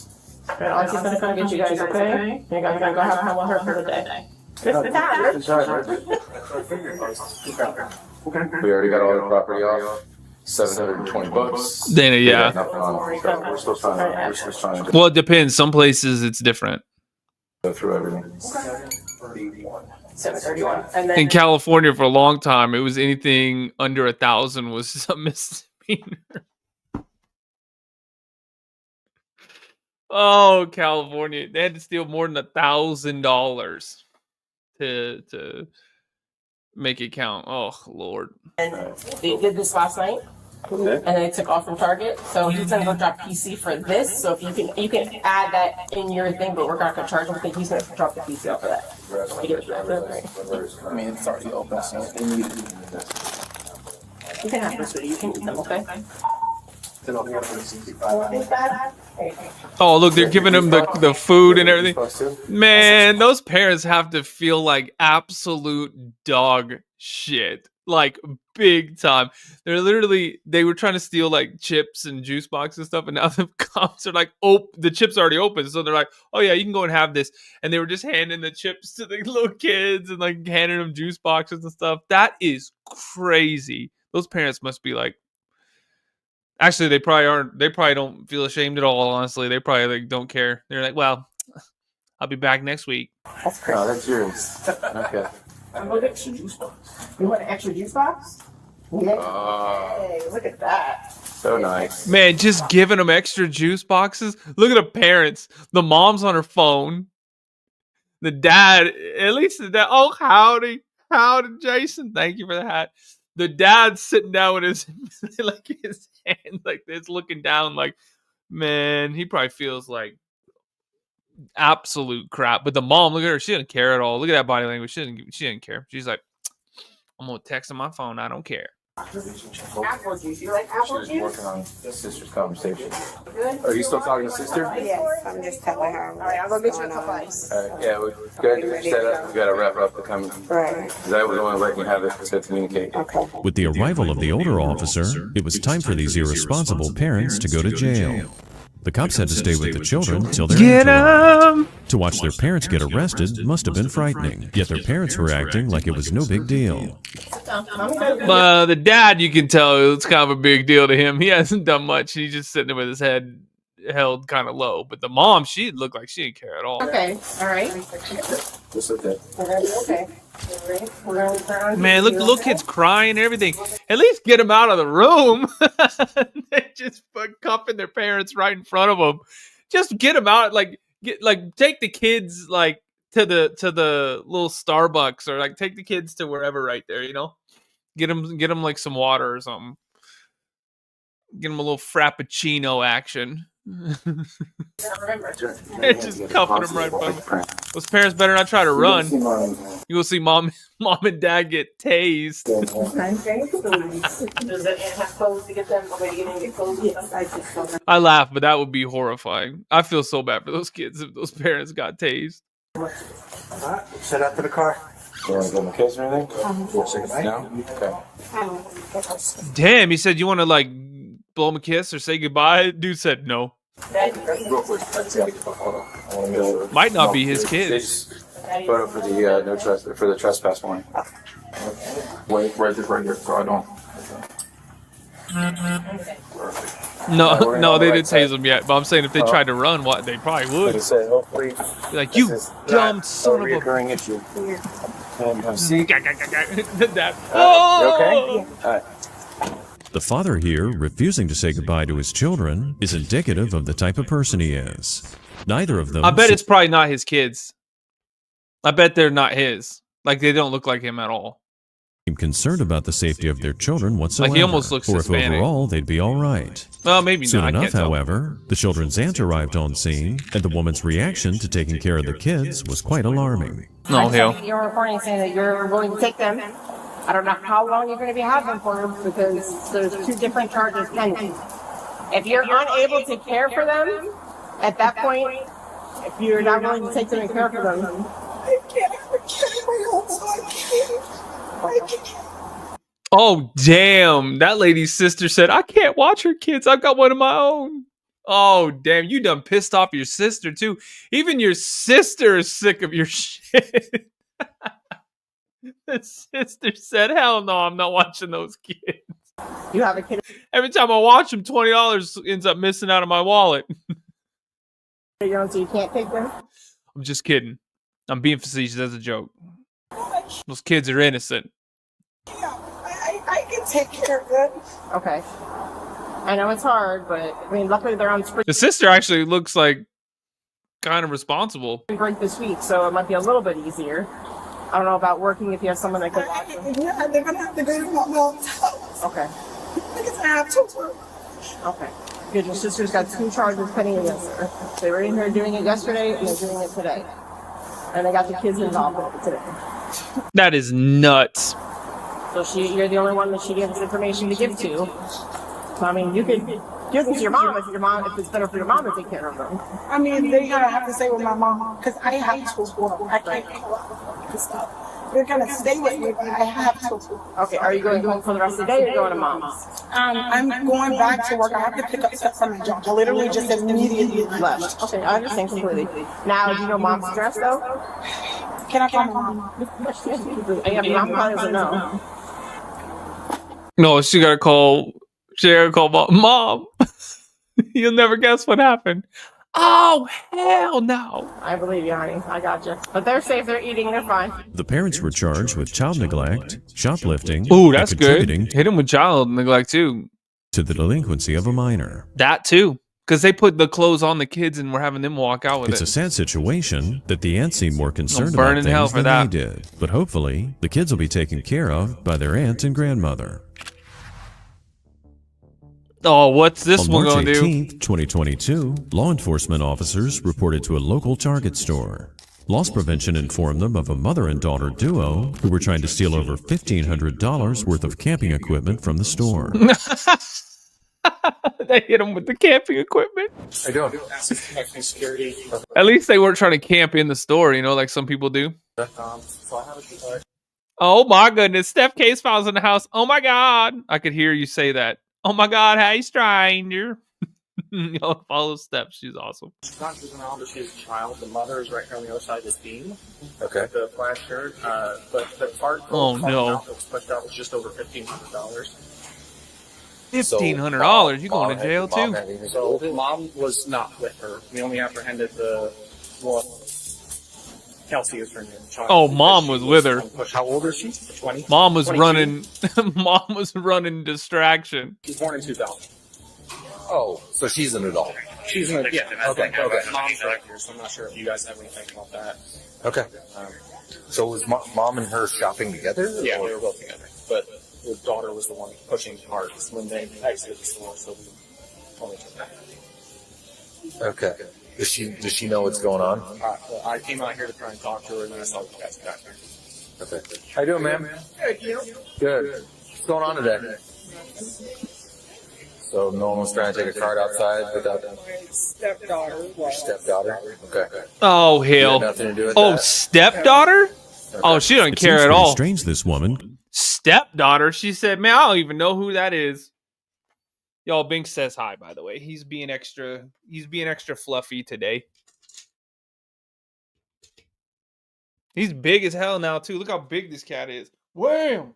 [SPEAKER 9] Auntie gonna come get you guys, okay? You guys gonna go have fun with her for the day. It's the time.
[SPEAKER 3] We already got all the property off. $720.
[SPEAKER 1] Dana, yeah.
[SPEAKER 3] We're still trying to
[SPEAKER 1] Well, it depends. Some places it's different.
[SPEAKER 3] go through everything.
[SPEAKER 9] 731. And then
[SPEAKER 1] In California, for a long time, it was anything under 1,000 was a misdemeanor. Oh, California! They had to steal more than $1,000 to make it count. Oh, Lord!
[SPEAKER 9] they did this last night, and then they took off from Target. So he's gonna go drop PC for this. So if you can add that in your thing, but we're not gonna charge him. I think he's gonna drop the PC off for that.
[SPEAKER 3] I mean, it's already open, so
[SPEAKER 9] you can have this. You can eat them, okay?
[SPEAKER 1] Oh, look, they're giving him the food and everything. Man, those parents have to feel like absolute dog shit. Like, big time. They were trying to steal, like, chips and juice boxes and stuff, and now the cops are like, oh, the chips are already open. So they're like, oh, yeah, you can go and have this. And they were just handing the chips to the little kids and, like, handing them juice boxes and stuff. That is crazy. Those parents must be like, actually, they probably aren't. They probably don't feel ashamed at all, honestly. They probably, like, don't care. They're like, well, I'll be back next week.
[SPEAKER 9] That's crazy.
[SPEAKER 5] Oh, that's yours. Okay.
[SPEAKER 9] I'm going to extra juice box. You want an extra juice box? Yeah. Hey, look at that.
[SPEAKER 5] So nice.
[SPEAKER 1] Man, just giving them extra juice boxes. Look at the parents. The mom's on her phone. The dad, at least the dad. Oh, howdy. Howdy, Jason. Thank you for the hat. The dad's sitting down with his, like, his hand like this, looking down like, man, he probably feels like absolute crap. But the mom, look at her. She didn't care at all. Look at that body language. She didn't care. She's like, I'm going to text on my phone. I don't care.
[SPEAKER 9] Apple juice. You like apple juice?
[SPEAKER 5] She was working on sister's conversation.
[SPEAKER 9] Good?
[SPEAKER 5] Are you still talking to sister?
[SPEAKER 10] Yes, I'm just telling her.
[SPEAKER 9] All right, I'm going to make you a cup of ice.
[SPEAKER 5] Yeah, we're good. Set up. We got to wrap up the coming.
[SPEAKER 10] Right.
[SPEAKER 5] That was the only way we have it to communicate.
[SPEAKER 10] Okay.
[SPEAKER 6] With the arrival of the older officer, it was time for these irresponsible parents to go to jail. The cops had to stay with the children till their age arrived. To watch their parents get arrested must have been frightening, yet their parents were acting like it was no big deal.
[SPEAKER 1] The dad, you can tell it's kind of a big deal to him. He hasn't done much. He's just sitting there with his head held kind of low. But the mom, she looked like she didn't care at all.
[SPEAKER 9] Okay, all right.
[SPEAKER 5] Just okay.
[SPEAKER 9] Okay.
[SPEAKER 1] Man, look, little kids crying and everything. At least get them out of the room. They just cuffing their parents right in front of them. Just get them out. Take the kids like to the little Starbucks, or like take the kids to wherever right there. You know, get them like some water or something. Get them a little frappuccino action. They're just cuffing them right in front of them. Those parents better not try to run. You will see mom and dad get tased.
[SPEAKER 9] Does it have clothes to get them?
[SPEAKER 1] I laugh, but that would be horrifying. I feel so bad for those kids if those parents got tased.
[SPEAKER 8] Alright, set out to the car.
[SPEAKER 5] You want to give them a kiss or anything? No? Okay.
[SPEAKER 1] Damn, you said you want to like blow him a kiss or say goodbye? Dude said no. Might not be his kids.
[SPEAKER 5] Photo for the trespass warning. Wait, right here, so I don't.
[SPEAKER 1] No, they didn't tase him yet. But I'm saying if they tried to run, what they probably would.
[SPEAKER 5] Hopefully,
[SPEAKER 1] like, you dumb son of a
[SPEAKER 5] recurring issue.
[SPEAKER 1] See?
[SPEAKER 5] You okay? All right.
[SPEAKER 6] The father here, refusing to say goodbye to his children, is indicative of the type of person he is. Neither of them...
[SPEAKER 1] I bet it's probably not his kids. I bet they're not his. Like, they don't look like him at all.
[SPEAKER 6] ...seem concerned about the safety of their children whatsoever.
[SPEAKER 1] Like, he almost looks Hispanic.
[SPEAKER 6] Or if overall, they'd be all right.
[SPEAKER 1] Well, maybe
[SPEAKER 6] Soon
[SPEAKER 1] not.
[SPEAKER 6] enough, however, the children's aunt arrived on scene, and the woman's reaction to taking care of the kids was quite alarming.
[SPEAKER 1] No, hell.
[SPEAKER 9] You're reporting saying that you're willing to take them. I don't know how long you're going to be having them for, because there's 2 different charges pending. If you're unable to care for them, at that point, if you're not willing to take them and care for them,
[SPEAKER 4] I can't have a kid in my home, so I can't.
[SPEAKER 1] Oh, damn. That lady's sister said, I can't watch her kids. I've got one of my own. Oh, damn. You done pissed off your sister, too. Even your sister is sick of your shit. The sister said, hell no, I'm not watching those kids.
[SPEAKER 9] You have a kid.
[SPEAKER 1] Every time I watch them, $20 ends up missing out of my wallet.
[SPEAKER 9] So you can't take them?
[SPEAKER 1] I'm just kidding. I'm being facetious as a joke. Those kids are innocent.
[SPEAKER 4] Yeah, I can take care of them.
[SPEAKER 9] Okay. I know it's hard, but I mean, luckily they're on spring
[SPEAKER 1] The sister actually looks like kind of responsible.
[SPEAKER 9] break this week, so it might be a little bit easier. I don't know about working if you have someone that could watch them.
[SPEAKER 4] Yeah, they're gonna have to go to my mom's house.
[SPEAKER 9] Okay.
[SPEAKER 4] Because I have to work.
[SPEAKER 9] Okay. Good. Your sister's got 2 charges pending against her. They were in here doing it yesterday, and they're doing it today. And they got the kids involved with it today.
[SPEAKER 1] That is nuts.
[SPEAKER 9] So you're the only one that she gives information to give to. So, I mean, you could Give them to your mom if it's better for your mom to take care of them.
[SPEAKER 11] I mean, they're gonna have to stay with my mom because I have to work. I can't go out and stuff. They're gonna stay with me, but I have to.
[SPEAKER 9] Okay, are you going home for the rest of the day or going to mom's?
[SPEAKER 11] I'm going back to work. I have to pick up stuff from my job. I literally just immediately left.
[SPEAKER 9] Okay, I understand completely. Now, do you know mom's address though?
[SPEAKER 11] Can I call my mom?
[SPEAKER 9] Yeah, mom probably doesn't know.
[SPEAKER 1] No, she gotta call mom. You'll never guess what happened. Oh, hell no.
[SPEAKER 9] I believe you, honey. I got you. But they're safe. They're eating. They're fine.
[SPEAKER 6] The parents were charged with child neglect, shoplifting,
[SPEAKER 1] Ooh, that's
[SPEAKER 6] and
[SPEAKER 1] good.
[SPEAKER 6] contributing
[SPEAKER 1] Hit him with child neglect too.
[SPEAKER 6] to the delinquency of a minor.
[SPEAKER 1] That too. Because they put the clothes on the kids and we're having them walk out with
[SPEAKER 6] It's
[SPEAKER 1] it.
[SPEAKER 6] a sad situation that the aunt seemed more concerned
[SPEAKER 1] burn
[SPEAKER 6] about
[SPEAKER 1] in hell
[SPEAKER 6] things
[SPEAKER 1] for
[SPEAKER 6] than
[SPEAKER 1] that.
[SPEAKER 6] they did. But hopefully, the kids will be taken care of by their aunt and grandmother.
[SPEAKER 1] Oh, what's this
[SPEAKER 6] On
[SPEAKER 1] one
[SPEAKER 6] March
[SPEAKER 1] gonna do?
[SPEAKER 6] 18th, 2022, law enforcement officers reported to a local Target store. Loss prevention informed them of a mother and daughter duo who were trying to steal over $1,500 worth of camping equipment from the store.
[SPEAKER 1] They hit him with the camping equipment.
[SPEAKER 7] I don't.
[SPEAKER 11] Security.
[SPEAKER 1] At least they weren't trying to camp in the store, you know, like some people do.
[SPEAKER 7] So I have a
[SPEAKER 1] Oh my goodness, Steph Case files in the house. Oh my God. I could hear you say that. Oh my God, hey stranger. Y'all follow Steph. She's awesome.
[SPEAKER 12] She's not juvenile, but she's a child. The mother is right here on the other side of this beam.
[SPEAKER 7] Okay.
[SPEAKER 12] The plaid shirt. But the part
[SPEAKER 1] Oh, no.
[SPEAKER 12] that was pushed out was just over $1,500.
[SPEAKER 1] $1,500. You going to jail too?
[SPEAKER 12] So mom was not with her. We only apprehended Kelsey is her name. Child.
[SPEAKER 1] Oh, mom was with her.
[SPEAKER 12] How old is she? 20.
[SPEAKER 1] Mom was
[SPEAKER 12] 22.
[SPEAKER 1] running. Mom was running distraction.
[SPEAKER 12] She's born in 2000.
[SPEAKER 7] Oh, so she's an adult.
[SPEAKER 12] She's an adult. Yeah.
[SPEAKER 7] Okay.
[SPEAKER 12] Mom's right here, so I'm not sure if you guys have anything about that.
[SPEAKER 7] Okay. So was mom and her shopping together?
[SPEAKER 12] Yeah,
[SPEAKER 7] or?
[SPEAKER 12] they were both together. But the daughter was the one pushing hard when they exited the store, so we only took that.
[SPEAKER 7] Okay. Does she know what's going on?
[SPEAKER 12] I came out here to try and talk to her, and then I saw you guys back here.
[SPEAKER 7] Okay. How you doing, ma'am?
[SPEAKER 12] Good, you?
[SPEAKER 7] Good. What's going on today? So no one was trying to take a card outside without
[SPEAKER 11] My stepdaughter.
[SPEAKER 7] your stepdaughter? Okay.
[SPEAKER 1] Oh
[SPEAKER 7] You
[SPEAKER 1] hell!
[SPEAKER 7] had nothing to do with
[SPEAKER 1] Oh,
[SPEAKER 7] that?
[SPEAKER 1] stepdaughter? Oh, she doesn't
[SPEAKER 6] It
[SPEAKER 1] care
[SPEAKER 6] seems
[SPEAKER 1] at
[SPEAKER 6] pretty
[SPEAKER 1] all.
[SPEAKER 6] strange this woman
[SPEAKER 1] Stepdaughter? She said, "Man, I don't even know who that is." Y'all, Bink says hi. By the way, he's being extra. He's being extra fluffy today. He's big as hell now too. Look how big this cat is. Wham!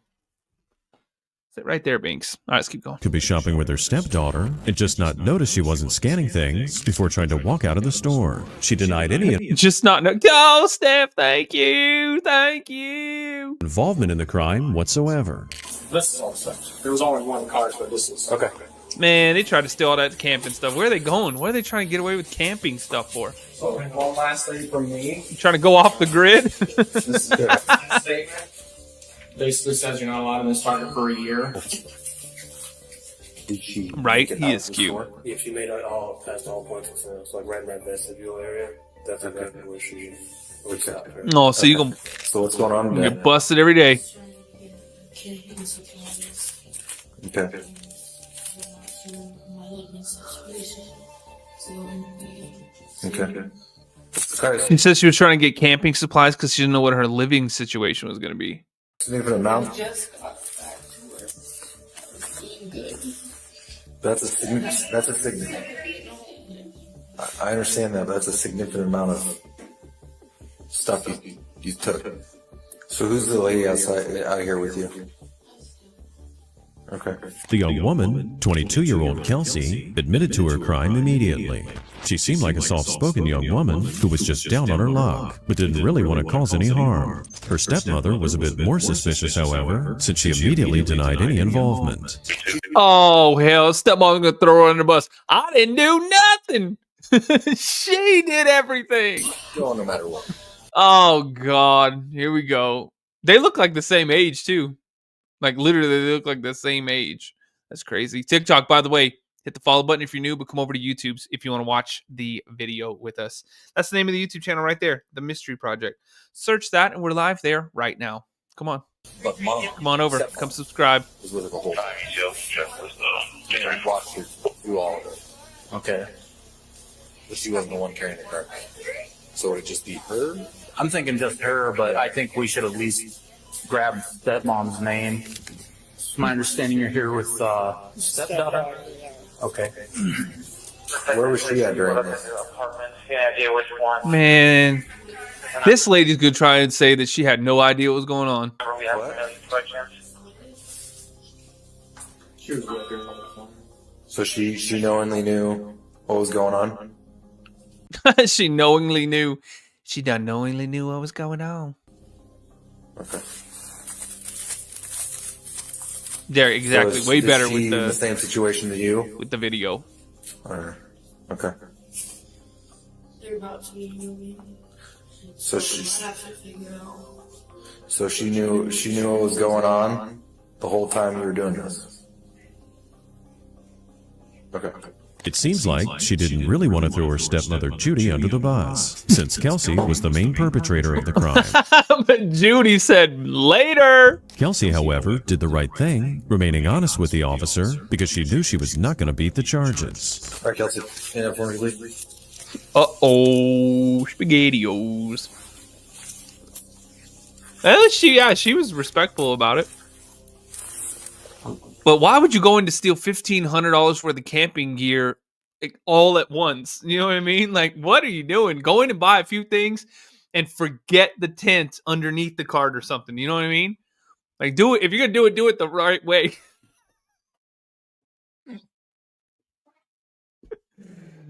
[SPEAKER 1] Sit right there, Binks. All right, let's keep going.
[SPEAKER 6] could be shopping with her stepdaughter and just not notice she wasn't scanning things before trying to walk out of the store. She denied any
[SPEAKER 1] Just not know. Go, Steph. Thank you. Thank you.
[SPEAKER 6] involvement in the crime whatsoever.
[SPEAKER 12] This is all stuff. There was only one car, but this is okay.
[SPEAKER 1] Man, they tried to steal all that camping stuff. Where are they going? What are they trying to get away with camping stuff for?
[SPEAKER 12] So, and one last thing from me.
[SPEAKER 1] You trying to go off the grid?
[SPEAKER 12] This is good. Statement basically says you're not allowed in this Target for a year.
[SPEAKER 7] Did she?
[SPEAKER 1] Right? He is cute.
[SPEAKER 13] Yeah, she made it all past all points of sale. It's like right in that vestibule area. That's exactly where she was out there.
[SPEAKER 1] Oh, so you gonna
[SPEAKER 7] So what's going on today?
[SPEAKER 1] get busted every day.
[SPEAKER 7] Okay. Okay.
[SPEAKER 1] She says she was trying to get camping supplies because she didn't know what her living situation was going to be.
[SPEAKER 7] Significant amount. That's a significant. I understand that, but that's a significant amount of stuff you took. So who's the lady out here with you? Okay.
[SPEAKER 6] The young woman, 22-year-old Kelsey, admitted to her crime immediately. She seemed like a soft-spoken young woman who was just down on her luck, but didn't really want to cause any harm. Her stepmother was a bit more suspicious, however, since she immediately denied any involvement.
[SPEAKER 1] Oh, hell. Stepmom's going to throw her under the bus. I didn't do nothing. She did everything.
[SPEAKER 7] Going no matter what.
[SPEAKER 1] Oh, God. Here we go. They look like the same age, too. Like, literally, they look like the same age. That's crazy. TikTok, by the way, hit the follow button if you're new, but come over to YouTube's if you want to watch the video with us. That's the name of the YouTube channel right there, The Mystery Project. Search that, and we're live there right now. Come on.
[SPEAKER 7] But mom,
[SPEAKER 1] come on over. Come subscribe.
[SPEAKER 7] was with her the whole time. Watched her through all of it. Okay. But she wasn't the one carrying the cart. So would it just be her?
[SPEAKER 12] I'm thinking just her, but I think we should at least grab stepmom's name. It's my understanding you're here with stepdaughter. Okay.
[SPEAKER 7] Where was she at during this?
[SPEAKER 1] Man, this lady's gonna try and say that she had no idea what was going on.
[SPEAKER 7] So she knowingly knew what was going on?
[SPEAKER 1] She knowingly knew. She done knowingly knew what was going on.
[SPEAKER 7] Okay.
[SPEAKER 1] There, exactly.
[SPEAKER 7] So
[SPEAKER 1] way
[SPEAKER 7] is
[SPEAKER 1] better
[SPEAKER 7] she
[SPEAKER 1] with
[SPEAKER 7] in the same situation that you?
[SPEAKER 1] with the video.
[SPEAKER 7] Alright. Okay. So she knew what was going on the whole time you were doing this. Okay.
[SPEAKER 6] It seems like she didn't really want to throw her stepmother Judy under the bus, since Kelsey was the main perpetrator of the crime.
[SPEAKER 1] But Judy said later.
[SPEAKER 6] Kelsey, however, did the right thing, remaining honest with the officer because she knew she was not going to beat the charges.
[SPEAKER 7] All right, Kelsey, stand up for me, please.
[SPEAKER 1] Uh-oh, SpaghettiOs. Well, she was respectful about it. But why would you go in to steal $1,500 worth of camping gear all at once? You know what I mean? Like, what are you doing? Go in and buy a few things and forget the tent underneath the cart or something. You know what I mean? Like, do it. If you're going to do it the right way.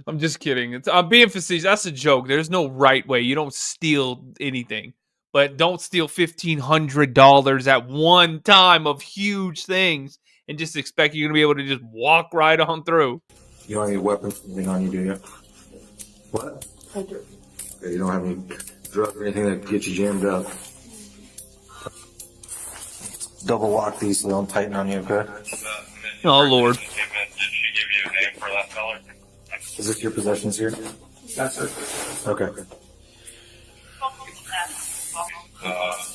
[SPEAKER 1] I'm just kidding. I'm being facetious. That's a joke. There's no right way. You don't steal anything. But don't steal $1,500 at one time of huge things and just expect you're going to be able to just walk right on through.
[SPEAKER 7] You don't have any weapons on you, do you? What?
[SPEAKER 11] I do.
[SPEAKER 7] Okay, you don't have any drugs or anything that can get you jammed up. Double lock these so they don't tighten on you, okay?
[SPEAKER 1] Oh, Lord.
[SPEAKER 8] Did she give you a name for that feller?
[SPEAKER 7] Is this your possessions here?
[SPEAKER 12] That's her.
[SPEAKER 7] Okay.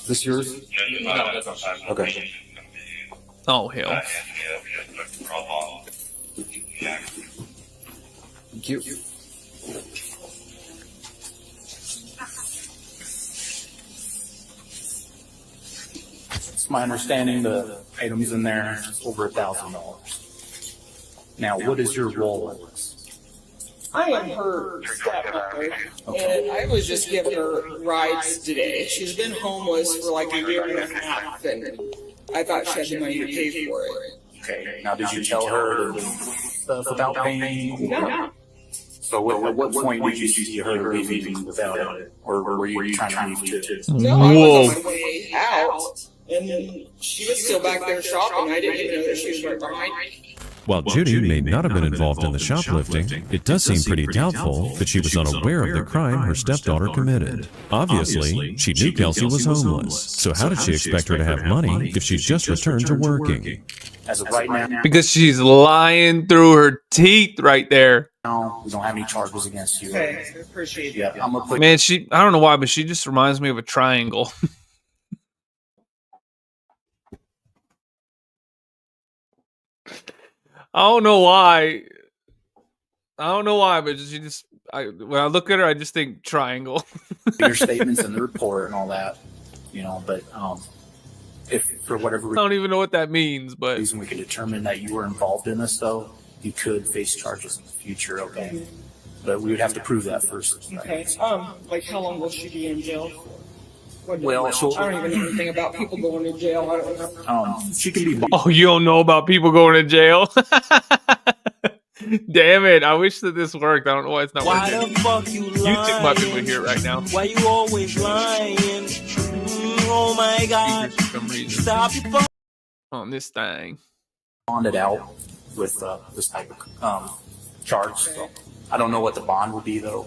[SPEAKER 7] Is this yours?
[SPEAKER 8] No, that's not.
[SPEAKER 7] Okay.
[SPEAKER 1] Oh, hell.
[SPEAKER 7] Thank you.
[SPEAKER 12] It's my understanding the items in there is over $1,000. Now, what is your role in this?
[SPEAKER 4] I am her stepmother, and I was just giving her rides today. She's been homeless for like a year and a half, and I thought she had the money to pay for it.
[SPEAKER 12] Okay. Now, did you tell her the stuff about paying?
[SPEAKER 4] No.
[SPEAKER 12] So at what point did you see her leaving without it? Or were you trying to leave too?
[SPEAKER 4] No, I was on my way out, and she was still back there shopping. I didn't know that she was right behind me.
[SPEAKER 6] While Judy may not have been involved in the shoplifting, it does seem pretty doubtful that she was unaware of the crime her stepdaughter committed. Obviously, she knew Kelsey was homeless, so how did she expect her to have money if she just returned to working?
[SPEAKER 12] As of right now,
[SPEAKER 1] Because she's lying through her teeth right there.
[SPEAKER 12] we don't have any charges against you.
[SPEAKER 4] Okay, I appreciate it.
[SPEAKER 12] Yeah, I'm gonna put.
[SPEAKER 1] Man, I don't know why, but she just reminds me of a triangle. I don't know why, but when I look at her, I just think triangle.
[SPEAKER 12] Your statements in the report and all that, but if for whatever
[SPEAKER 1] I don't even know what that means, but
[SPEAKER 12] reason we can determine that you were involved in this, though, you could face charges in the future, okay? But we would have to prove that first.
[SPEAKER 4] Okay. Like how long will she be in jail for?
[SPEAKER 12] Well,
[SPEAKER 4] I don't even know anything about people going to jail. I don't know.
[SPEAKER 12] She can be.
[SPEAKER 1] Oh, you don't know about people going to jail? Damn it! I wish that this worked. I don't know why it's not working.
[SPEAKER 14] Why the fuck you lying?
[SPEAKER 1] YouTube might be able to hear it right now.
[SPEAKER 14] Why you always lying? Oh my God! Stop your phone
[SPEAKER 1] on this thing.
[SPEAKER 12] Bonded out with this type of charge. So I don't know what the bond will be though.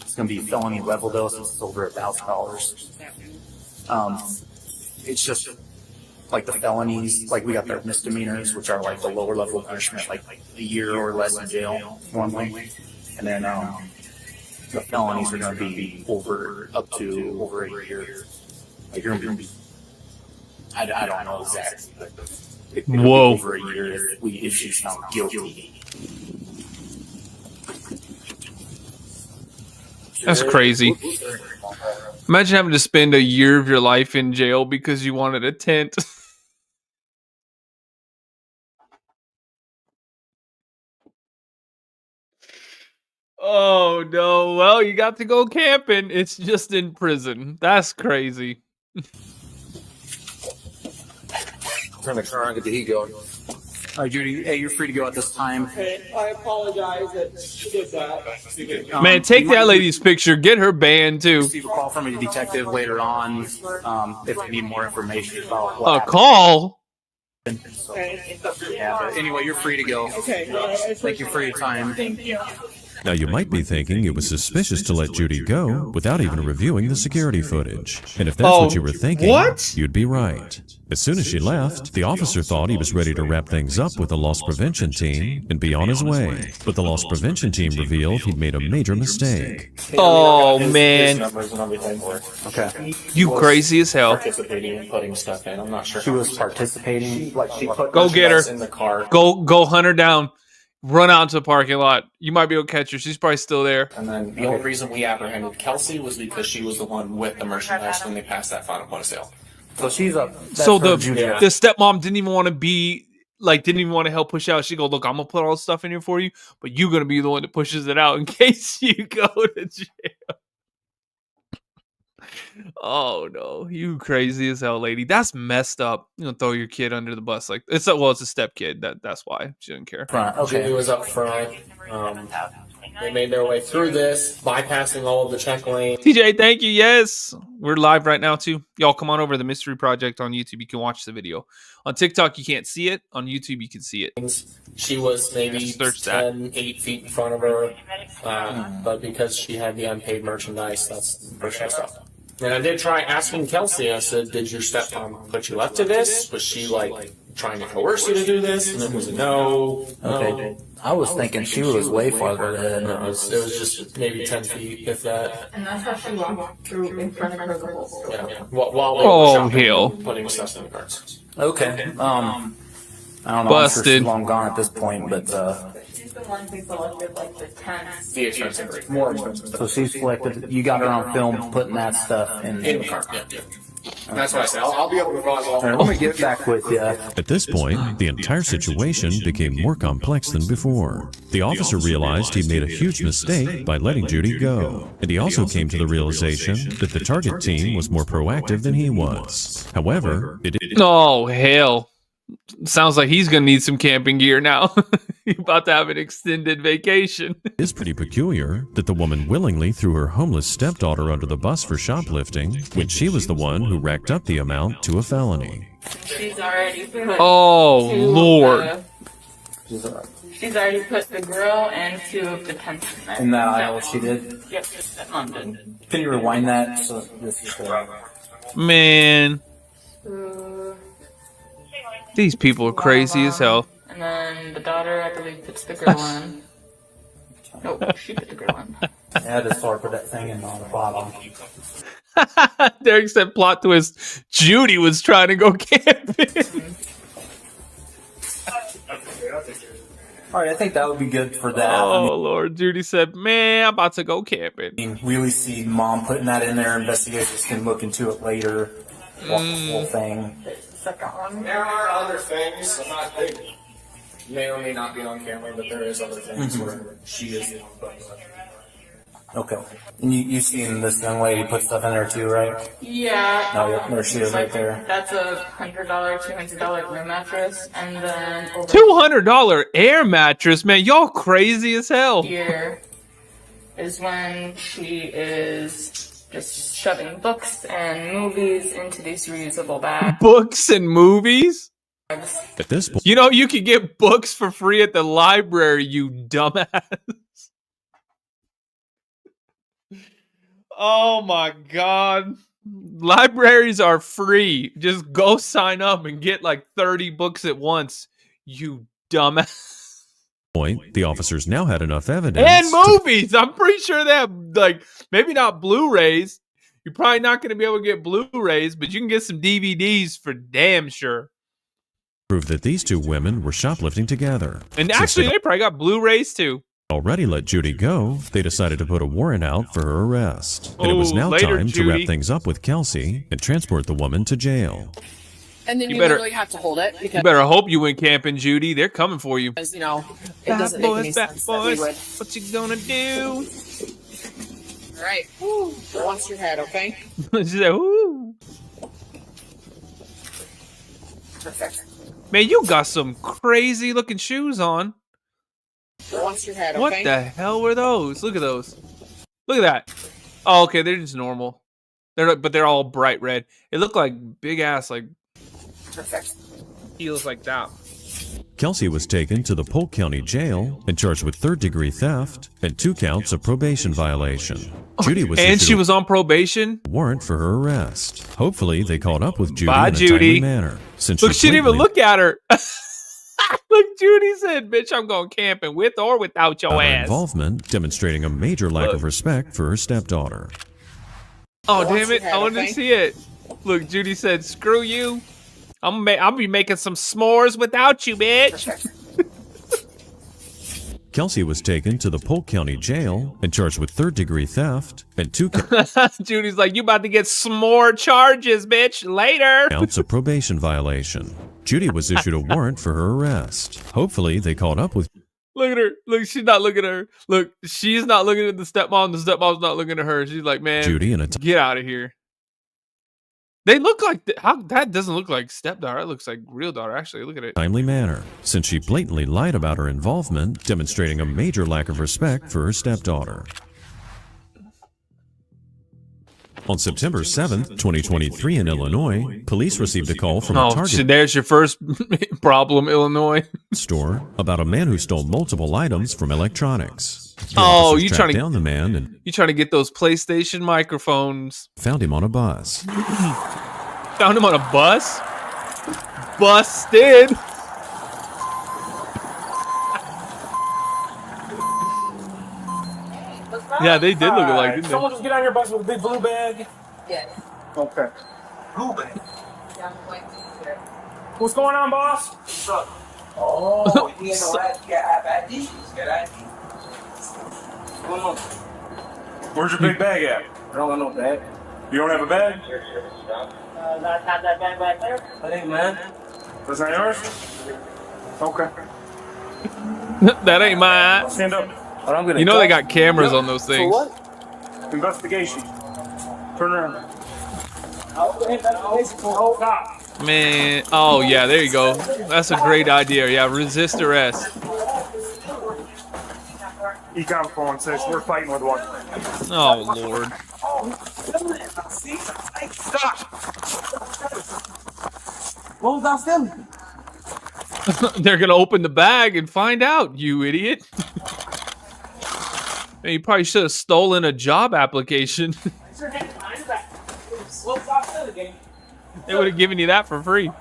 [SPEAKER 12] It's going to be felony level though, so it's over $1,000. It's just like the felonies, like we got the misdemeanors, which are like the lower level punishment, like a year or less in jail normally, and then the felonies are going to be up to over a year. Like you're going to be, I don't know exactly, but It could be
[SPEAKER 1] Whoa.
[SPEAKER 12] over a year if she's found guilty.
[SPEAKER 1] That's crazy. Imagine having to spend a year of your life in jail because you wanted a tent. Oh no. Well, you got to go camping. It's just in prison. That's crazy.
[SPEAKER 7] Turn the car on, get the heat going.
[SPEAKER 12] All right, Judy, hey, you're free to go at this time.
[SPEAKER 4] Okay, I apologize that she did that.
[SPEAKER 1] Man, take that lady's picture. Get her banned too.
[SPEAKER 12] Receive a call from a detective later on if they need more information about what
[SPEAKER 1] A
[SPEAKER 12] happened.
[SPEAKER 1] call?
[SPEAKER 12] Yeah, but anyway, you're free to go.
[SPEAKER 4] Okay.
[SPEAKER 12] Thank you for your time.
[SPEAKER 4] Thank you.
[SPEAKER 6] Now, you might be thinking it was suspicious to let Judy go without even reviewing the security footage. And if that's what you were thinking, you'd be right. As soon as she left, the officer thought he was ready to wrap things up with the loss prevention team and be on his way. But the loss prevention team revealed he'd made a major mistake.
[SPEAKER 1] Oh, man.
[SPEAKER 13] Numbers and everything were
[SPEAKER 12] Okay.
[SPEAKER 1] You crazy as hell.
[SPEAKER 13] participating in putting stuff in. I'm not sure.
[SPEAKER 12] She was participating.
[SPEAKER 13] She put
[SPEAKER 1] Go get her.
[SPEAKER 13] merchandise in the car.
[SPEAKER 1] Go hunt her down. Run out to the parking lot. You might be able to catch her. She's probably still there.
[SPEAKER 13] And then the only reason we apprehended Kelsey was because she was the one with the merchandise when they passed that final point of sale.
[SPEAKER 12] So she's up.
[SPEAKER 1] So the stepmom didn't even want to be didn't even want to help push out. She go, look, I'm gonna put all this stuff in here for you, but you're gonna be the one that pushes it out in case you go to jail. Oh no, you crazy as hell, lady. That's messed up. You know, throw your kid under the bus like it's a step kid. That's why she didn't care.
[SPEAKER 13] Julie was up front. They made their way through this, bypassing all of the check lanes.
[SPEAKER 1] TJ, thank you. Yes, we're live right now too. Y'all come on over to the Mystery Project on YouTube. You can watch the video. On TikTok, you can't see it. On YouTube, you can see it.
[SPEAKER 13] She was maybe 8 feet in front of her, but because she had the unpaid merchandise, that's where she stopped. And I did try asking Kelsey. I said, "Did your stepmom put you up to this? Was she trying to coerce you to do this?" And it was a no.
[SPEAKER 12] Okay. I was thinking she was way farther ahead.
[SPEAKER 13] No, it was just maybe 10 feet, if that.
[SPEAKER 2] And that's how she walked through in front of her the whole store.
[SPEAKER 13] Yeah. While they were shopping,
[SPEAKER 1] hell.
[SPEAKER 13] putting stuff in the carts.
[SPEAKER 12] Okay. I don't know.
[SPEAKER 1] Busted.
[SPEAKER 12] I'm sure she's long gone at this point, but
[SPEAKER 2] She's the one who selected the tents.
[SPEAKER 13] The expensive, more expensive.
[SPEAKER 12] so she selected. You got her on film putting that stuff in
[SPEAKER 13] In the cart, yeah. And that's what I said. I'll be able to provide all.
[SPEAKER 12] All right, let me get back with you.
[SPEAKER 6] At this point, the entire situation became more complex than before. The officer realized he'd made a huge mistake by letting Judy go, and he also came to the realization that the target team was more proactive than he was. However,
[SPEAKER 1] Oh hell! Sounds like he's gonna need some camping gear now. He's about to have an extended vacation.
[SPEAKER 6] It is pretty peculiar that the woman willingly threw her homeless stepdaughter under the bus for shoplifting when she was the one who racked up the amount to a felony.
[SPEAKER 2] She's already put
[SPEAKER 1] Oh Lord!
[SPEAKER 2] She's already put the grill and 2 of the tents in there.
[SPEAKER 12] In that aisle, she did.
[SPEAKER 2] Yep, stepmom did.
[SPEAKER 12] Can you rewind that? So this is
[SPEAKER 1] Man, these people are crazy as hell.
[SPEAKER 2] And then the daughter, I believe, puts the grill in. Nope, she put the grill in.
[SPEAKER 12] Yeah, just sort of put that thing in on the bottom.
[SPEAKER 1] Derek said, "Plot twist: Judy was trying to go camping."
[SPEAKER 12] All right, I think that would be good for that.
[SPEAKER 1] Oh Lord, Judy said, "Man, I'm about to go camping."
[SPEAKER 12] Really see mom putting that in there. Investigators can look into it later. Watch the whole thing.
[SPEAKER 13] There are other things. I'm not big. May or may not be on camera, but there is other things where she is.
[SPEAKER 12] Okay. And you've seen this young lady put stuff in there too, right?
[SPEAKER 2] Yeah.
[SPEAKER 12] Oh, yep, there she is right there.
[SPEAKER 2] That's a $100, $200 room mattress, and then over
[SPEAKER 1] $200 air mattress, man. Y'all crazy as hell.
[SPEAKER 2] here is when she is just shoving books and movies into these reusable bags.
[SPEAKER 1] Books and movies?
[SPEAKER 6] At this point,
[SPEAKER 1] You know, you can get books for free at the library, you dumbass. Oh my God. Libraries are free. Just go sign up and get 30 books at once, you dumbass.
[SPEAKER 6] the officers now had enough evidence.
[SPEAKER 1] And movies. I'm pretty sure they have, maybe not Blu-rays. You're probably not going to be able to get Blu-rays, but you can get some DVDs for damn sure.
[SPEAKER 6] proved that these two women were shoplifting together.
[SPEAKER 1] And actually, they probably got Blu-rays too.
[SPEAKER 6] Already let Judy go, they decided to put a warrant out for her arrest. And it was now time to wrap things up with Kelsey and transport the woman to jail.
[SPEAKER 9] And then you literally have to hold it. Because
[SPEAKER 1] You better hope you went camping, Judy. They're coming for you.
[SPEAKER 9] you know, it doesn't make any sense that we would.
[SPEAKER 1] What you gonna do?
[SPEAKER 9] All right. Woo. Watch your head, okay?
[SPEAKER 1] She's like, ooh.
[SPEAKER 9] Perfect.
[SPEAKER 1] Man, you got some crazy looking shoes on.
[SPEAKER 9] Watch your head, okay?
[SPEAKER 1] What the hell were those? Look at those. Look at that. Oh, okay, they're just normal. But they're all bright red. It looked like big ass like
[SPEAKER 9] Perfect.
[SPEAKER 6] Heels like that. Kelsey was taken to the Polk County Jail and charged with third-degree theft and 2 counts of probation violation. Judy was
[SPEAKER 1] and she was on probation.
[SPEAKER 6] Warrant for her arrest. Hopefully, they caught up with Judy
[SPEAKER 1] Bye,
[SPEAKER 6] in a
[SPEAKER 1] Judy.
[SPEAKER 6] timely manner. Since
[SPEAKER 1] Look, she didn't even look at her. Look, Judy said, "Bitch, I'm going camping with or without your
[SPEAKER 6] her
[SPEAKER 1] ass."
[SPEAKER 6] involvement, demonstrating a major lack of respect for her stepdaughter.
[SPEAKER 1] Oh damn it! I wanted to see it. Look, Judy said, "Screw you. I'll be making some s'mores without you, bitch."
[SPEAKER 6] Kelsey was taken to the Polk County Jail and charged with third-degree theft and 2
[SPEAKER 1] Judy's like, "You about to get s'more charges, bitch, later."
[SPEAKER 6] counts of probation violation. Judy was issued a warrant for her arrest. Hopefully, they caught up with.
[SPEAKER 1] Look at her. Look, she's not looking at her. Look, she's not looking at the stepmom. The stepmom's not looking at her. She's like, "Man,
[SPEAKER 6] Judy and a
[SPEAKER 1] get out of here." They look like how that doesn't look like stepdaughter. That looks like real daughter. Actually, look at it.
[SPEAKER 6] timely manner, since she blatantly lied about her involvement, demonstrating a major lack of respect for her stepdaughter. On September 7th, 2023 in Illinois, police received a call from a
[SPEAKER 1] Oh,
[SPEAKER 6] Target
[SPEAKER 1] there's your first problem, Illinois.
[SPEAKER 6] store about a man who stole multiple items from electronics. The
[SPEAKER 1] Oh,
[SPEAKER 6] officers
[SPEAKER 1] you
[SPEAKER 6] tracked
[SPEAKER 1] trying to
[SPEAKER 6] down the man and
[SPEAKER 1] You trying to get those PlayStation microphones?
[SPEAKER 6] found him on a bus.
[SPEAKER 1] Found him on a bus? Busted. Yeah, they did look alike, didn't
[SPEAKER 8] Someone
[SPEAKER 1] they?
[SPEAKER 8] just get on your bus with a big blue bag.
[SPEAKER 9] Yeah.
[SPEAKER 8] Okay. Blue bag. What's going on, boss? What's up? Oh, he ain't no right. You got ID. You got ID. Where's your big bag at? I don't got no bag. You don't have a bag?
[SPEAKER 9] Not that bag back there.
[SPEAKER 8] That ain't mine. That's not yours? Okay.
[SPEAKER 1] That ain't mine.
[SPEAKER 8] Stand up.
[SPEAKER 1] You know they got cameras on those things.
[SPEAKER 8] For what? Investigation. Turn around. Stop.
[SPEAKER 1] Man, oh yeah, there you go. That's a great idea. Yeah, resist arrest.
[SPEAKER 8] Ecom 416, we're fighting with one.
[SPEAKER 1] Oh Lord.
[SPEAKER 8] Stop! What was I stealing?
[SPEAKER 1] They're gonna open the bag and find out, you idiot. Man, you probably should have stolen a job application. They would have given you that for free.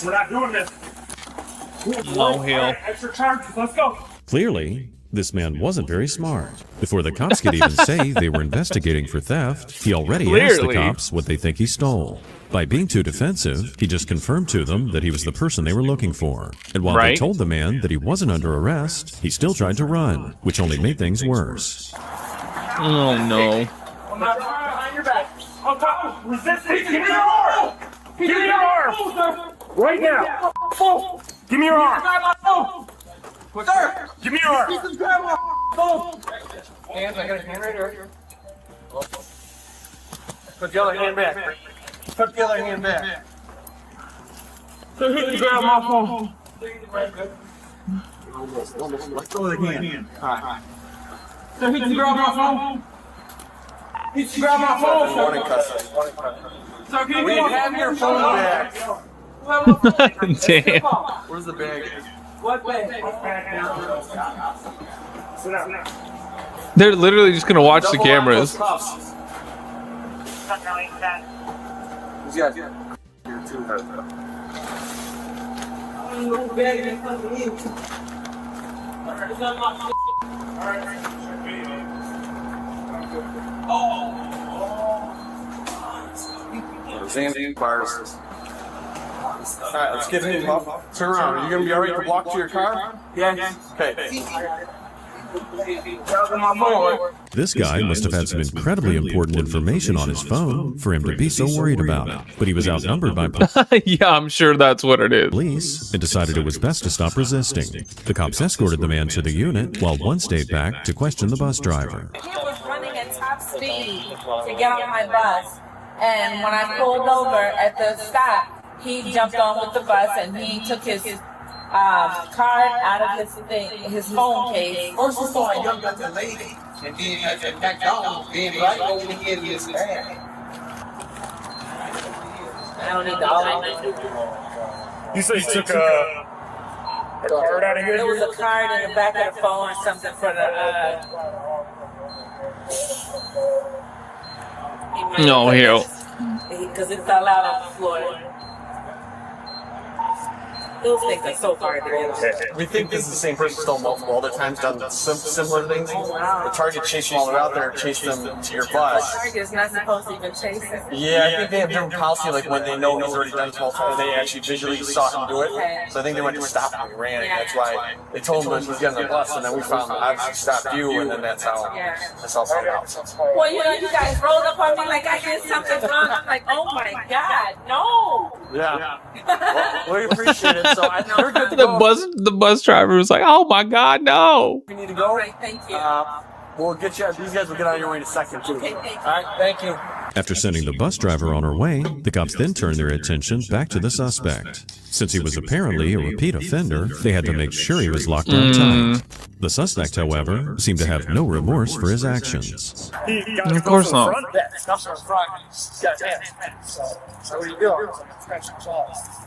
[SPEAKER 8] We're not doing this.
[SPEAKER 1] Oh hell.
[SPEAKER 8] Extra charges, let's go.
[SPEAKER 6] Clearly, this man wasn't very smart. Before the cops could even say they were investigating for theft, he already asked the
[SPEAKER 1] Clearly.
[SPEAKER 6] cops what they think he stole. By being too defensive, he just confirmed to them that he was the person they were looking for. And while they
[SPEAKER 1] Right.
[SPEAKER 6] told the man that he wasn't under arrest, he still tried to run, which only made things worse.
[SPEAKER 1] Oh no.
[SPEAKER 8] I'm not behind your back. On top. Resist it. Give me your arm. Give me your arm. Right now. Give me your arm. Sir. Give me your arm.
[SPEAKER 9] Hands, I got a hand right here.
[SPEAKER 8] Put the other hand back. Put the other hand back. So he can grab my phone. Let go of the hand. Alright. So he can grab my phone. He can grab my phone. So can you have your phone back?
[SPEAKER 1] Damn.
[SPEAKER 8] Where's the bag? What bag? Sit down now.
[SPEAKER 1] They're literally just gonna watch the cameras.
[SPEAKER 8] Who's got you? You're too hurt.
[SPEAKER 15] Zan bars. Alright, let's get him up. Turn around. Are you gonna be alright to walk to your car?
[SPEAKER 4] Yeah.
[SPEAKER 15] Okay.
[SPEAKER 6] This guy must have had some incredibly important information on his phone for him to be so worried about it. But he was outnumbered by
[SPEAKER 1] yeah, I'm sure that's what it is.
[SPEAKER 6] police and decided it was best to stop resisting. The cops escorted the man to the unit while one stayed back to question the bus driver.
[SPEAKER 16] He was running at top speed to get on my bus, and when I pulled over at the stop, he jumped on with the bus and he took his card out of his phone case.
[SPEAKER 17] First, we saw a young looking lady, and then back down, being right over here in this bag.
[SPEAKER 16] I don't need the
[SPEAKER 8] You said you took a card out of here?
[SPEAKER 16] There was a card in the back of the phone or something for the.
[SPEAKER 1] No, hell.
[SPEAKER 16] Because it fell out on the floor. Those things are so hard to realize.
[SPEAKER 15] We think this is the same person stole multiple other times, done similar things. The target chased them while they're out there, chased them to your
[SPEAKER 16] The
[SPEAKER 15] bus.
[SPEAKER 16] target's not supposed to even chase him.
[SPEAKER 15] Yeah, I think they have different policy, like when they know he's already done it multiple times, they actually visually saw him do it. So I think they went to stop him and ran, and that's why they told him that he was getting on the bus, and then we found obviously stopped you, and then that's how it found out.
[SPEAKER 16] Well, you know, you guys rolled up on me like I did something wrong. I'm like, oh my God, no.
[SPEAKER 15] Yeah. Well, we appreciate it. So I know we're good to go.
[SPEAKER 1] The bus driver was like, "Oh my God, no!"
[SPEAKER 15] We need to go.
[SPEAKER 16] All right, thank you.
[SPEAKER 15] We'll get you. These guys will get on your way in a second too. All right, thank you.
[SPEAKER 6] After sending the bus driver on her way, the cops then turned their attention back to the suspect. Since he was apparently a repeat offender, they had to make sure he was locked down tight. The suspect, however, seemed to have no remorse for his actions.
[SPEAKER 1] Of course not.
[SPEAKER 17] What are you doing?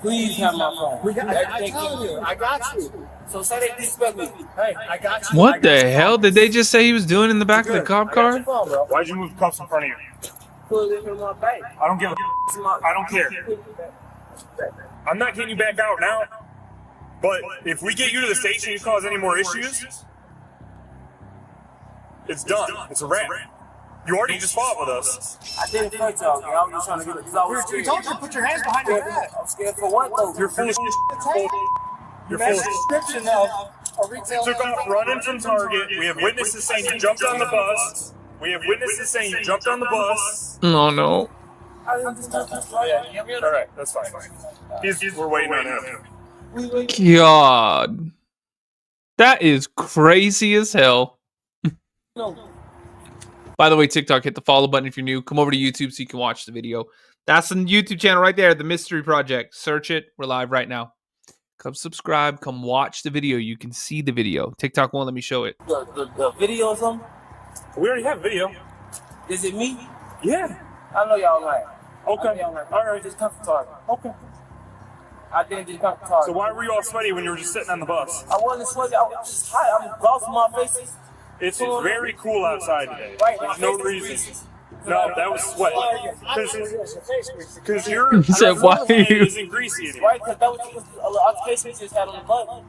[SPEAKER 17] Please have my phone. I told you, I got you. So say they disrespect me. Hey, I got you.
[SPEAKER 1] What the hell did they just say he was doing in the back of the cop car?
[SPEAKER 8] Why'd you move the cuffs in front of you? I don't give a I don't care. I'm not getting you back out now. But if we get you to the station and you cause any more issues, it's done. It's a wrap. You already just fought with us.
[SPEAKER 17] I didn't fight y'all, man. I was just trying to get it because I was scared. You told you to put your hands behind your head. I'm scared for what though?
[SPEAKER 8] You're full of shit. You're full of
[SPEAKER 17] description of a retail.
[SPEAKER 8] You took off running from Target. We have witnesses saying you jumped on the bus. We have witnesses saying you jumped on the bus.
[SPEAKER 1] Oh no.
[SPEAKER 8] All right, that's fine. We're waiting on him.
[SPEAKER 1] God. That is crazy as hell. By the way, TikTok, hit the follow button if you're new. Come over to YouTube so you can watch the video. That's the YouTube channel right there, The Mystery Project. Search it. We're live right now. Come subscribe. Come watch the video. You can see the video. TikTok won't let me show it.
[SPEAKER 17] The video or something?
[SPEAKER 8] We already have video.
[SPEAKER 17] Is it me?
[SPEAKER 8] Yeah.
[SPEAKER 17] I know y'all lying.
[SPEAKER 8] Okay.
[SPEAKER 17] All right. Just come from Target. Okay. I didn't just come from Target.
[SPEAKER 8] So why were you all sweaty when you were just sitting on the bus?
[SPEAKER 17] I wasn't sweaty. I was just hot. I'm glossing my face.
[SPEAKER 8] It's very cool outside today. There's no reason. No, that was sweat. Because your
[SPEAKER 1] head
[SPEAKER 8] isn't greasy anymore.
[SPEAKER 17] Right, because that was a altercation we just had on the butt.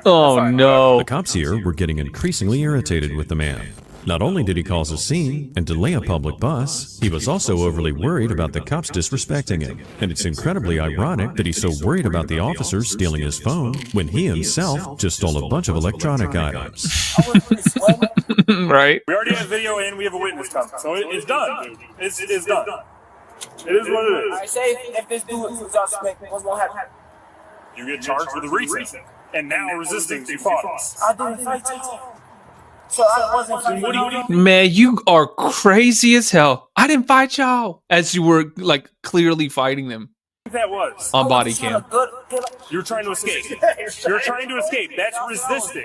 [SPEAKER 1] Oh no.
[SPEAKER 6] The cops here were getting increasingly irritated with the man. Not only did he cause a scene and delay a public bus, he was also overly worried about the cops disrespecting him. And it's incredibly ironic that he's so worried about the officers stealing his phone when he himself just stole a bunch of electronic items.
[SPEAKER 1] Right?
[SPEAKER 8] We already have video and we have a witness coming. So it's done, dude. It's done. It is what it is.
[SPEAKER 17] I say if this dude is suspect, what's going to happen?
[SPEAKER 8] You get charged with resisting. And now resisting to fought us.
[SPEAKER 17] I didn't fight you. So I wasn't.
[SPEAKER 8] What do you
[SPEAKER 1] Man, you are crazy as hell. I didn't fight y'all. As you were like clearly fighting them.
[SPEAKER 8] That was
[SPEAKER 1] on body cam.
[SPEAKER 8] You're trying to escape. You're trying to escape. That's resisting.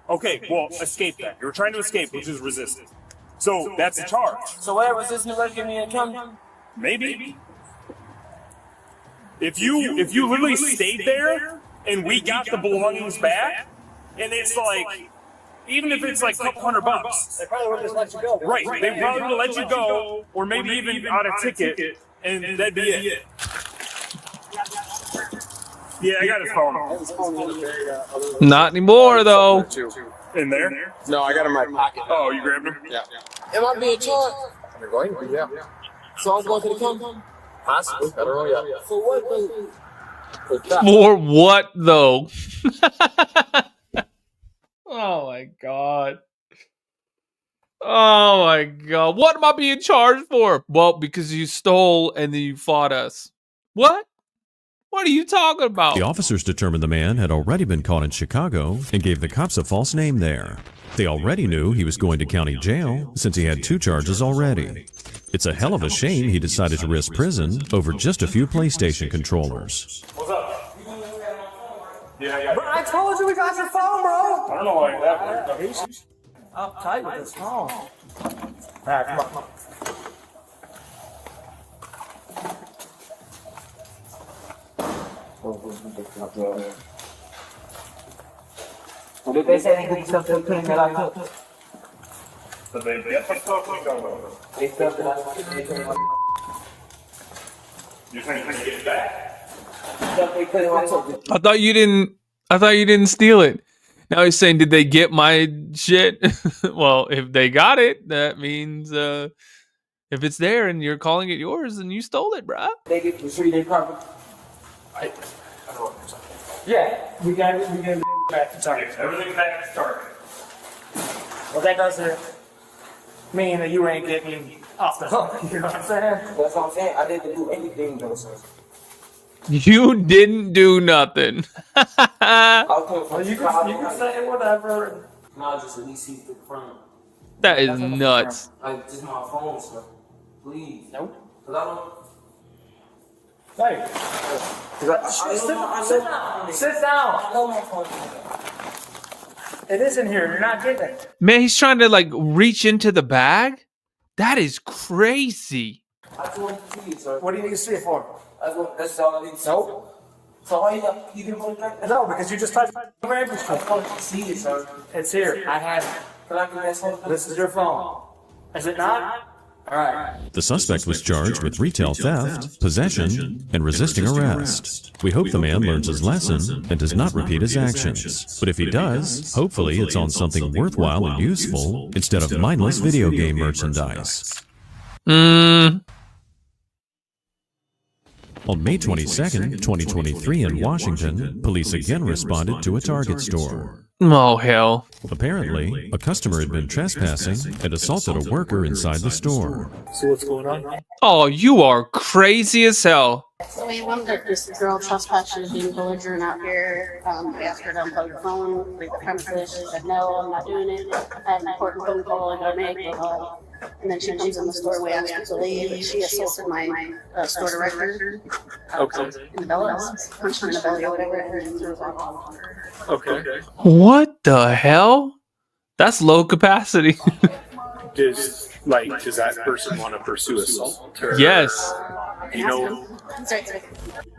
[SPEAKER 8] Okay, well, escape that. You're trying to escape, which is resisting. So that's a charge.
[SPEAKER 17] So where resisting was giving me an account?
[SPEAKER 8] Maybe. If you literally stayed there and we got the belongings back, and it's like, even if it's like a couple $100,
[SPEAKER 17] they probably would have just let you go.
[SPEAKER 8] Right, they probably would have let you go, or maybe even on a ticket, and that'd be it. Yeah, I got his phone.
[SPEAKER 1] Not anymore, though.
[SPEAKER 8] In there?
[SPEAKER 15] No, I got him in my pocket.
[SPEAKER 8] Oh, you grabbed him?
[SPEAKER 15] Yeah.
[SPEAKER 17] Am I being charged?
[SPEAKER 15] You're going to, yeah.
[SPEAKER 17] So I'm going to the county?
[SPEAKER 15] Possibly. I don't know yet.
[SPEAKER 17] For what though?
[SPEAKER 1] For what though? Oh my god. Oh my god. What am I being charged for? Well, because you stole and then you fought us. What? What are you talking about?
[SPEAKER 6] The officers determined the man had already been caught in Chicago and gave the cops a false name there. They already knew he was going to county jail since he had 2 charges already. It's a hell of a shame he decided to risk prison over just a few PlayStation controllers.
[SPEAKER 8] What's up? Yeah.
[SPEAKER 17] Bro, I told you we got your phone, bro.
[SPEAKER 8] I don't know why that works.
[SPEAKER 17] Uptight with this phone. Alright, come on.
[SPEAKER 18] What did they say they did something clean that I took?
[SPEAKER 8] So they get the stuff we go.
[SPEAKER 18] They stuff that I took.
[SPEAKER 8] You think they get it back?
[SPEAKER 18] Stuff they clean I took.
[SPEAKER 1] I thought you didn't steal it. Now he's saying, did they get my shit? Well, if they got it, that means if it's there and you're calling it yours, then you stole it, bruh.
[SPEAKER 18] They get the 3-day property.
[SPEAKER 8] I don't know what you're saying.
[SPEAKER 18] Yeah, we got it back to Target.
[SPEAKER 8] Everything back to Target.
[SPEAKER 18] Well, that doesn't mean that you ain't getting off the hook. You know what I'm saying? That's what I'm saying. I didn't do anything though, sir.
[SPEAKER 1] You didn't do nothing.
[SPEAKER 18] Well, you can say whatever. No, just at least see the front.
[SPEAKER 1] That is nuts.
[SPEAKER 18] Like, just my phone, sir. Please. Nope. Cause I don't.
[SPEAKER 17] Hey. Sit down.
[SPEAKER 18] I know my phone.
[SPEAKER 17] It is in here. You're not getting it.
[SPEAKER 1] Man, he's trying to like reach into the bag? That is crazy.
[SPEAKER 18] I just want to see it, sir.
[SPEAKER 17] What do you need to see it for?
[SPEAKER 18] That's all I need to see. Nope. So why you didn't put it back?
[SPEAKER 17] No, because you just tried to grab your
[SPEAKER 18] I just want to see it, sir.
[SPEAKER 17] It's here. I have it.
[SPEAKER 18] Can I get that phone?
[SPEAKER 17] This is your phone. Is it not? All right.
[SPEAKER 6] The suspect was charged with retail theft, possession, and resisting arrest. We hope the man learns his lesson and does not repeat his actions. But if he does, hopefully it's on something worthwhile and useful instead of mindless video game merchandise. On May 22nd, 2023 in Washington, police again responded to a Target store.
[SPEAKER 1] Oh, hell.
[SPEAKER 6] Apparently, a customer had been trespassing and assaulted a worker inside the store.
[SPEAKER 17] So what's going on?
[SPEAKER 1] Oh, you are crazy as hell.
[SPEAKER 19] So we wondered this girl trespassing, being belligerent out here. We asked her to unplug the phone, leave the premises. She said, no, I'm not doing it. I had an important phone call I gotta make. And then she comes in the store, we asked her to leave. She assaulted my store director.
[SPEAKER 17] Okay.
[SPEAKER 19] In the belly, punched her in the belly or whatever, and threw her off.
[SPEAKER 17] Okay.
[SPEAKER 1] What the hell? That's low capacity.
[SPEAKER 17] Does that person want to pursue assault?
[SPEAKER 1] Yes.
[SPEAKER 17] You know.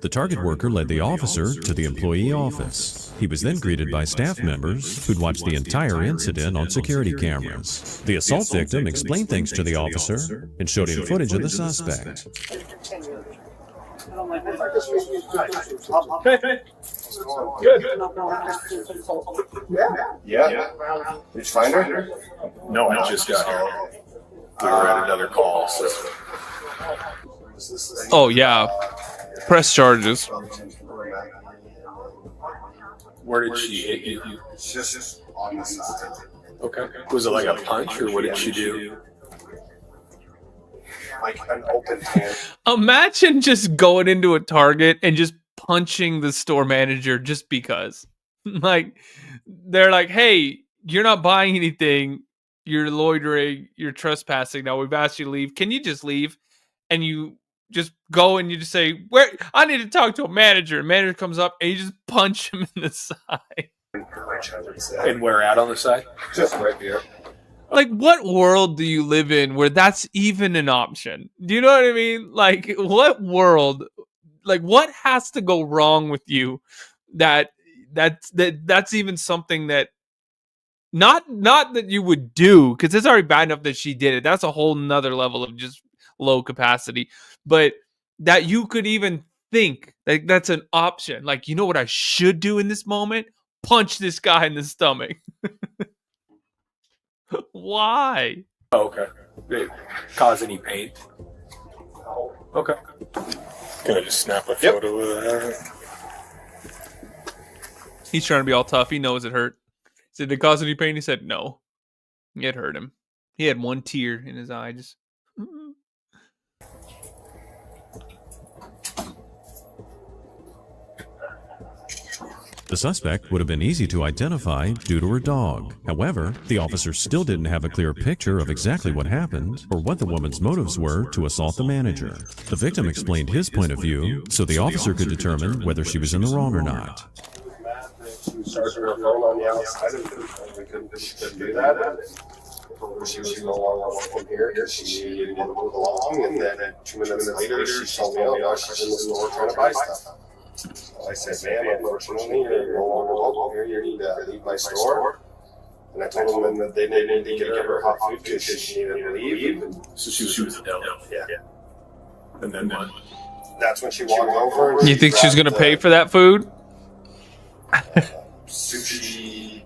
[SPEAKER 6] The Target worker led the officer to the employee office. He was then greeted by staff members who'd watched the entire incident on security cameras. The assault victim explained things to the officer and showed him footage of the suspect.
[SPEAKER 17] Good.
[SPEAKER 20] Yeah. Did you find her?
[SPEAKER 7] No, I just got here. We were at another call, so.
[SPEAKER 1] Oh, yeah. Press charges.
[SPEAKER 7] Where did she hit you?
[SPEAKER 20] Just on the side.
[SPEAKER 7] Okay. Was it like a punch, or what did she do?
[SPEAKER 20] Like an open hand.
[SPEAKER 1] Imagine just going into a Target and just punching the store manager just because. Like, they're like, hey, you're not buying anything. You're loitering. You're trespassing. Now, we've asked you to leave. Can you just leave? And you just go and you just say, "Where? I need to talk to a manager." Manager comes up and you just punch him in the side.
[SPEAKER 7] And where at on the side?
[SPEAKER 20] Just right here.
[SPEAKER 1] Like, what world do you live in where that's even an option? Do you know what I mean? Like, what world? Like, what has to go wrong with you that's even something that not that you would do, because it's already bad enough that she did it. That's a whole nother level of just low capacity. But that you could even think like that's an option. Like, you know what I should do in this moment? Punch this guy in the stomach. Why?
[SPEAKER 7] Oh, okay. Did it cause any pain?
[SPEAKER 20] No.
[SPEAKER 8] Okay. Gonna just snap a photo of that.
[SPEAKER 1] He's trying to be all tough. He knows it hurt. Did it cause any pain? He said no. It hurt him. He had one tear in his eye. Just.
[SPEAKER 6] The suspect would have been easy to identify due to her dog. However, the officer still didn't have a clear picture of exactly what happened or what the woman's motives were to assault the manager. The victim explained his point of view, so the officer could determine whether she was in the wrong or not.
[SPEAKER 20] She was charging her phone on the outside, and we couldn't do that. And I told her she was no longer working here because she didn't want to move along. And then 2 minutes later, she told me, "Oh no, she's in the store trying to buy stuff." So I said, "Ma'am, unfortunately, you're no longer welcome here. You need to leave my store." And I told them that they needed to get her hot food because she needed to leave.
[SPEAKER 8] So she was down.
[SPEAKER 20] Yeah.
[SPEAKER 8] And then what?
[SPEAKER 20] That's when she walked over. And
[SPEAKER 1] You think she's gonna pay for that food?
[SPEAKER 20] Sushi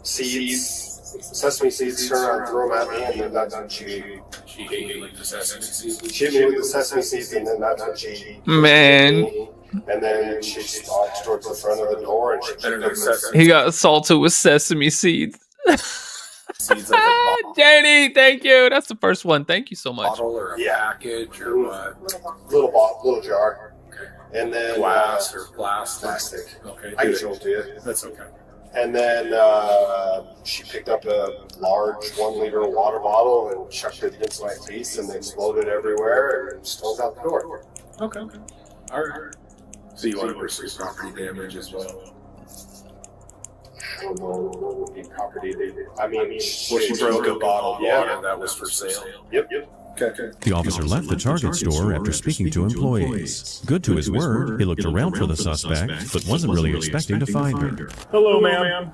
[SPEAKER 20] seeds, sesame seeds, turn around, throw them at me, and then that's when she
[SPEAKER 8] hit me with the sesame seeds.
[SPEAKER 20] She hit me with the sesame seeds, and then that's when she
[SPEAKER 1] Man.
[SPEAKER 20] And then she stalked towards the front of the door, and she picked up sesame.
[SPEAKER 1] He got assaulted with sesame seeds. Danny, thank you. That's the first one. Thank you so much.
[SPEAKER 8] Bottle or a package or what?
[SPEAKER 20] Little jar. And then
[SPEAKER 8] Glass or plastic. Okay,
[SPEAKER 20] I can show it to you.
[SPEAKER 8] That's okay.
[SPEAKER 20] And then she picked up a large 1 liter water bottle and chucked it against my face, and it exploded everywhere and stormed out the door.
[SPEAKER 8] Okay. All right. So you want to pursue property damage as well?
[SPEAKER 20] I don't know what would be property damage. I mean,
[SPEAKER 8] she broke a bottle of water that was for sale.
[SPEAKER 20] Yep.
[SPEAKER 8] Okay.
[SPEAKER 6] The officer left the Target store after speaking to employees. Good to his word, he looked around for the suspect, but wasn't really expecting to find her.
[SPEAKER 8] Hello, ma'am.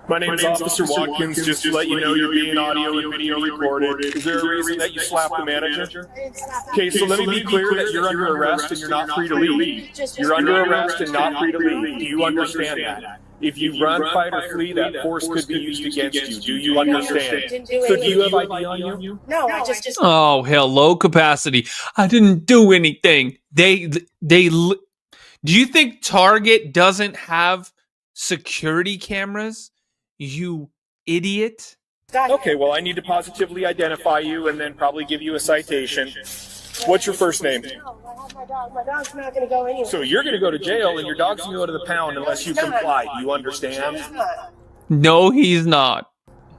[SPEAKER 8] My name is Officer Watkins. Just to let you know, you're being audio and video recorded. Is there a reason that you slapped the manager? Okay, so let me be clear that you're under arrest and you're not free to leave. You're under arrest and not free to leave. Do you understand that? If you run, fight, or flee, that force could be used against you. Do you understand? So do you have ID on you?
[SPEAKER 9] No, I just.
[SPEAKER 1] Oh, hell, low capacity. I didn't do anything. Do you think Target doesn't have security cameras? You idiot.
[SPEAKER 8] Okay, well, I need to positively identify you and then probably give you a citation. What's your first name?
[SPEAKER 9] No, I have my dog. My dog's not going to go anywhere.
[SPEAKER 8] So you're going to go to jail and your dog's going to go to the pound unless you comply. Do you understand?
[SPEAKER 1] No, he's not.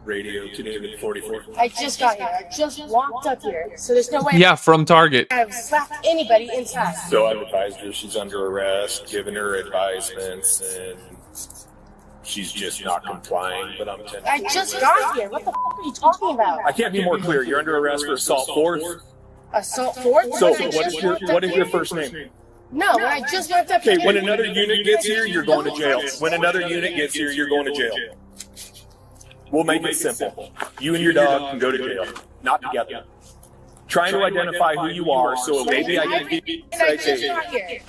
[SPEAKER 8] Radio to David 44.
[SPEAKER 9] I just got here. I just walked up here. So there's no way.
[SPEAKER 1] Yeah, from Target.
[SPEAKER 9] I've slapped anybody inside.
[SPEAKER 8] So I've advised her she's under arrest, given her advisements, and she's just not complying. But I'm tempted.
[SPEAKER 9] I just got here. What the f*** are you talking about?
[SPEAKER 8] I can't be more clear. You're under arrest for assault fourth.
[SPEAKER 9] Assault fourth?
[SPEAKER 8] So what is your first name?
[SPEAKER 9] No, when I just walked up here.
[SPEAKER 8] Okay, when another unit gets here, you're going to jail. When another unit gets here, you're going to jail. We'll make it simple. You and your dog can go to jail. Not together. Trying to identify who you are, so maybe I can give you a
[SPEAKER 9] I just
[SPEAKER 8] citation.
[SPEAKER 9] got here.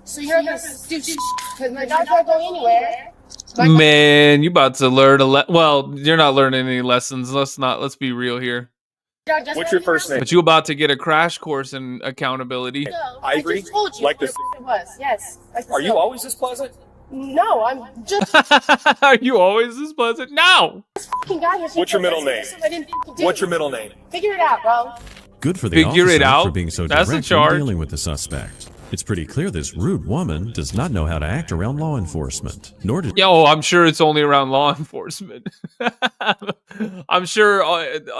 [SPEAKER 9] So you're going to do because my dog's not going anywhere.
[SPEAKER 1] Man, you about to learn well, you're not learning any lessons. Let's be real here.
[SPEAKER 8] What's your first name?
[SPEAKER 1] But you about to get a crash course in accountability.
[SPEAKER 8] Ivory?
[SPEAKER 9] I just told you.
[SPEAKER 8] Like this?
[SPEAKER 9] It was, yes. Like the
[SPEAKER 8] Are you
[SPEAKER 9] silk.
[SPEAKER 8] always this pleasant?
[SPEAKER 9] No, I'm just
[SPEAKER 1] Are you always this pleasant? No!
[SPEAKER 9] fucking got here.
[SPEAKER 8] What's your middle name?
[SPEAKER 9] I didn't do.
[SPEAKER 8] What's your middle name?
[SPEAKER 9] Figure it out, bro.
[SPEAKER 6] Good for the
[SPEAKER 1] Figure it
[SPEAKER 6] officer
[SPEAKER 1] out.
[SPEAKER 6] for being so
[SPEAKER 1] That's the
[SPEAKER 6] direct
[SPEAKER 1] charge.
[SPEAKER 6] in dealing with the suspect. It's pretty clear this rude woman does not know how to act around law enforcement, nor did
[SPEAKER 1] I'm sure it's only around law enforcement. I'm sure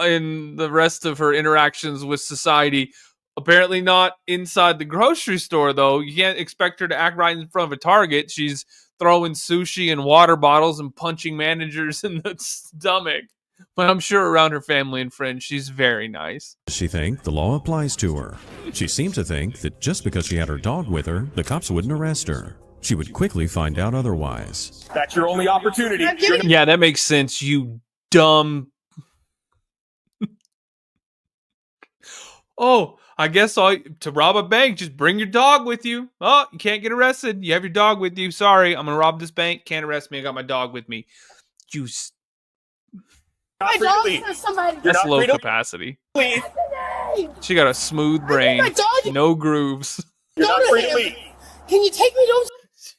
[SPEAKER 1] in the rest of her interactions with society, apparently not inside the grocery store, though. You can't expect her to act right in front of a Target. She's throwing sushi and water bottles and punching managers in the stomach. But I'm sure around her family and friends, she's very nice.
[SPEAKER 6] she think the law applies to her. She seemed to think that just because she had her dog with her, the cops wouldn't arrest her. She would quickly find out otherwise.
[SPEAKER 8] That's your only opportunity.
[SPEAKER 1] Yeah, that makes sense, you dumb... Oh, I guess to rob a bank, just bring your dog with you. Oh, you can't get arrested. You have your dog with you. Sorry, I'm going to rob this bank. Can't arrest me. I got my dog with me.
[SPEAKER 9] My dog says somebody.
[SPEAKER 1] That's low capacity.
[SPEAKER 8] Leave.
[SPEAKER 1] She got a smooth brain.
[SPEAKER 11] my dog.
[SPEAKER 1] No grooves.
[SPEAKER 11] You're not free to leave. Can you take me to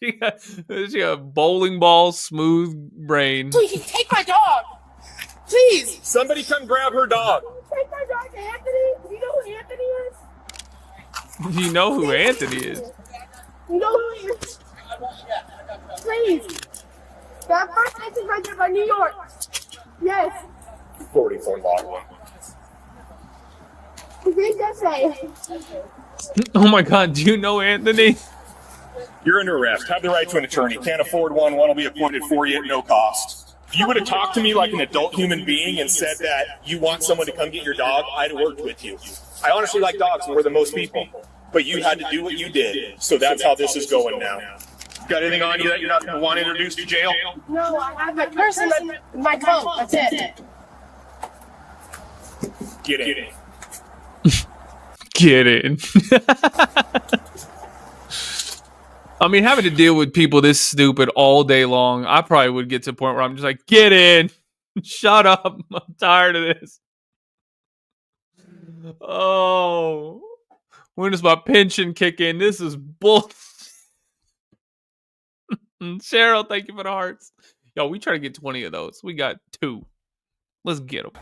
[SPEAKER 1] She got a bowling ball, smooth brain.
[SPEAKER 11] Please take my dog. Please.
[SPEAKER 8] Somebody come grab her dog.
[SPEAKER 11] Take my dog to Anthony. Do you know who Anthony is?
[SPEAKER 1] You know who Anthony is.
[SPEAKER 11] You know who he is? Please. That first exit right there by New York. Yes.
[SPEAKER 8] 44 log.
[SPEAKER 11] What did that say?
[SPEAKER 1] Oh my God, do you know Anthony?
[SPEAKER 8] You're under arrest. Have the right to an attorney. Can't afford one. One will be appointed for you at no cost. If you would have talked to me like an adult human being and said that you want someone to come get your dog, I'd have worked with you. I honestly like dogs more than most people. But you had to do what you did. So that's how this is going now. Got anything on you that you're not going to want introduced to jail?
[SPEAKER 11] No, I have my purse and my coat. That's it.
[SPEAKER 8] Get in.
[SPEAKER 1] Get in. I mean, having to deal with people this stupid all day long, I probably would get to a point where I'm just like, get in. Shut up. I'm tired of this. Oh. When does my pension kick in? This is bull. Cheryl, thank you for the hearts. Yo, we try to get 20 of those. We got 2. Let's get them.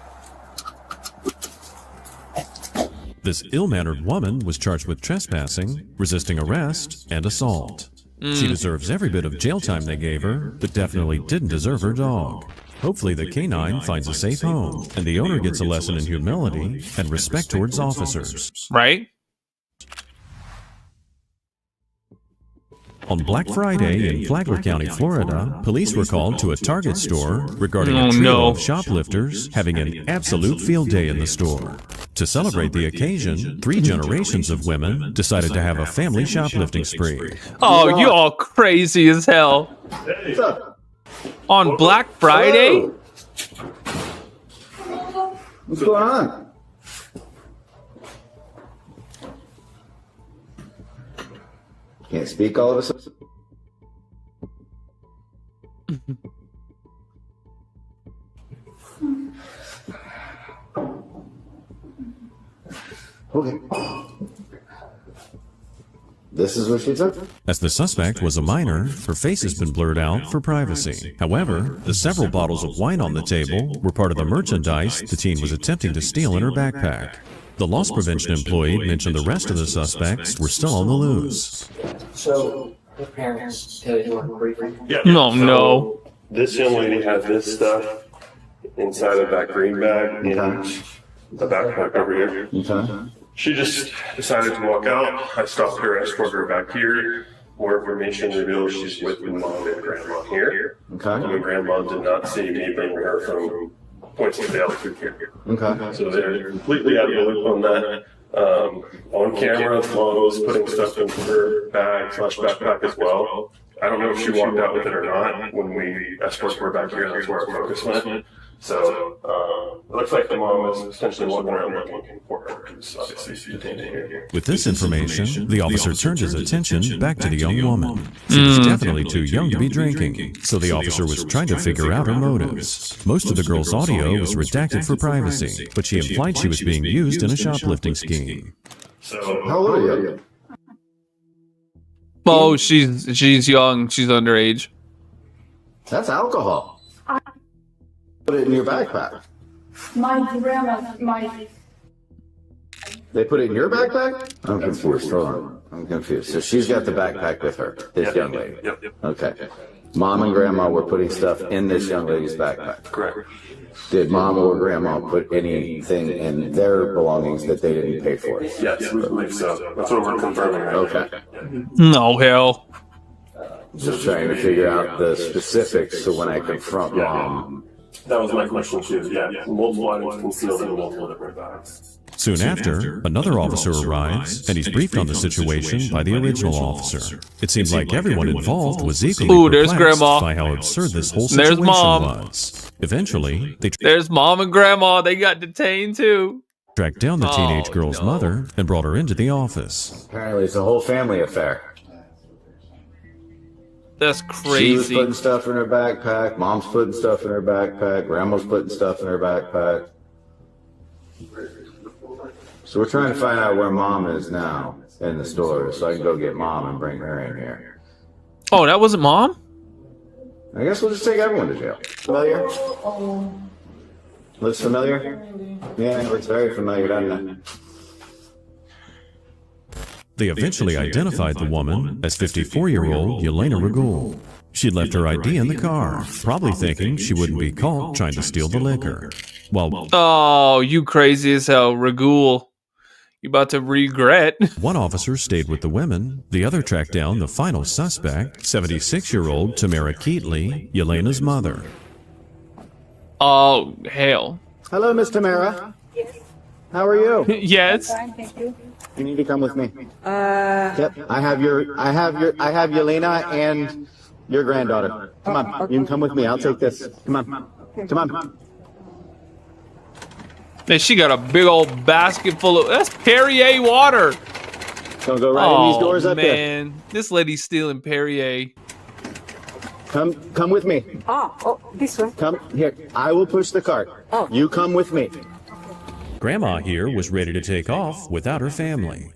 [SPEAKER 6] This ill-mannered woman was charged with trespassing, resisting arrest, and assault. She deserves every bit of jail time they gave her, but definitely didn't deserve her dog. Hopefully the canine finds a safe home, and the owner gets a lesson in humility and respect towards officers.
[SPEAKER 1] Right?
[SPEAKER 6] On Black Friday in Flagler County, Florida, police were called to a Target store regarding a trio of shoplifters having an absolute field day in the store. To celebrate the occasion, 3 generations of women decided to have a family shoplifting spree.
[SPEAKER 1] Oh, you all crazy as hell.
[SPEAKER 20] Hey.
[SPEAKER 1] On Black Friday?
[SPEAKER 3] What's going on? Can't speak all of a sudden. Okay. This is what she took?
[SPEAKER 6] As the suspect was a minor, her face has been blurred out for privacy. However, the several bottles of wine on the table were part of the merchandise the teen was attempting to steal in her backpack. The loss prevention employee mentioned the rest of the suspects were still on the loose.
[SPEAKER 18] So, her parents tell you weren't briefing?
[SPEAKER 20] Yeah.
[SPEAKER 1] No, no.
[SPEAKER 20] This young lady had this stuff inside of that green bag in the backpack over here.
[SPEAKER 3] Okay.
[SPEAKER 20] She just decided to walk out. I stopped her, escorted her back here. More information reveals she's with mom and grandma here.
[SPEAKER 3] Okay.
[SPEAKER 20] And grandma did not see me bring her from Points of Vale to here.
[SPEAKER 3] Okay.
[SPEAKER 20] So they're completely out of the loop on that. On camera, mom was putting stuff into her bag / backpack as well. I don't know if she walked out with it or not. When we escorted her back here, that's where our focus went. So it looks like the mom was potentially walking around looking for her, because obviously she's detained here.
[SPEAKER 6] With this information, the officer turned his attention back to the young woman. She was definitely too young to be drinking, so the officer was trying to figure out her motives. Most of the girl's audio was redacted for privacy, but she implied she was being used in a shoplifting scheme.
[SPEAKER 20] So
[SPEAKER 3] how old are you?
[SPEAKER 1] Oh, she's young. She's underage.
[SPEAKER 3] That's alcohol. Put it in your backpack.
[SPEAKER 11] My grandma,
[SPEAKER 3] They put it in your backpack? I'm confused. Hold on. I'm confused. So she's got the backpack with her, this young lady.
[SPEAKER 20] Yep.
[SPEAKER 3] Okay. Mom and grandma were putting stuff in this young lady's backpack.
[SPEAKER 20] Correct.
[SPEAKER 3] Did mom or grandma put anything in their belongings that they didn't pay for?
[SPEAKER 20] Yes, we believe so. That's what we're confirming right
[SPEAKER 3] Okay.
[SPEAKER 1] No, hell.
[SPEAKER 3] Just trying to figure out the specifics so when I confront mom.
[SPEAKER 20] That was my question too. Yeah, multiple items concealed in multiple different bags.
[SPEAKER 6] Soon after, another officer arrives, and he's briefed on the situation by the original officer. It seemed like everyone involved was equally
[SPEAKER 1] there's
[SPEAKER 6] perplexed
[SPEAKER 1] Grandma.
[SPEAKER 6] by how absurd this whole
[SPEAKER 1] There's
[SPEAKER 6] situation
[SPEAKER 1] Mom.
[SPEAKER 6] was. Eventually, they
[SPEAKER 1] There's mom and grandma. They got detained too.
[SPEAKER 6] tracked down the teenage
[SPEAKER 1] Oh,
[SPEAKER 6] girl's
[SPEAKER 1] no.
[SPEAKER 6] mother and brought her into the office.
[SPEAKER 3] Apparently it's a whole family affair.
[SPEAKER 1] That's
[SPEAKER 3] She was
[SPEAKER 1] crazy.
[SPEAKER 3] putting stuff in her backpack. Mom's putting stuff in her backpack. Grandma's putting stuff in her backpack. So we're trying to find out where Mom is now in the store, so I can go get Mom and bring her in here.
[SPEAKER 1] Oh, that wasn't Mom?
[SPEAKER 3] I guess we'll just take everyone to jail. Familiar? Looks familiar? Yeah, it looks very familiar, doesn't it?
[SPEAKER 6] They eventually identified the woman as 54-year-old Yelena Ragul. She'd left her ID in the car, probably thinking she wouldn't be caught trying to steal the liquor.
[SPEAKER 1] Oh, you crazy as hell, Ragul. You about to regret.
[SPEAKER 6] One officer stayed with the women. The other tracked down the final suspect, 76-year-old Tamara Keatley, Yelena's mother.
[SPEAKER 1] Oh, hell.
[SPEAKER 3] Hello, Miss Tamara. Yes. How are you?
[SPEAKER 1] Yes.
[SPEAKER 10] Fine, thank you.
[SPEAKER 3] You need to come with me. Yep. I have Yelena and your granddaughter. Come on. You can come with me. I'll take this. Come on. Come on.
[SPEAKER 1] Man, she got a big old basket full of... That's Perrier water.
[SPEAKER 3] Gonna go right in these doors up there.
[SPEAKER 1] Man, this lady's stealing Perrier.
[SPEAKER 3] Come with me.
[SPEAKER 10] Oh, this one.
[SPEAKER 3] Come here. I will push the cart. Oh. You come with me.
[SPEAKER 6] Grandma here was ready to take off without her family.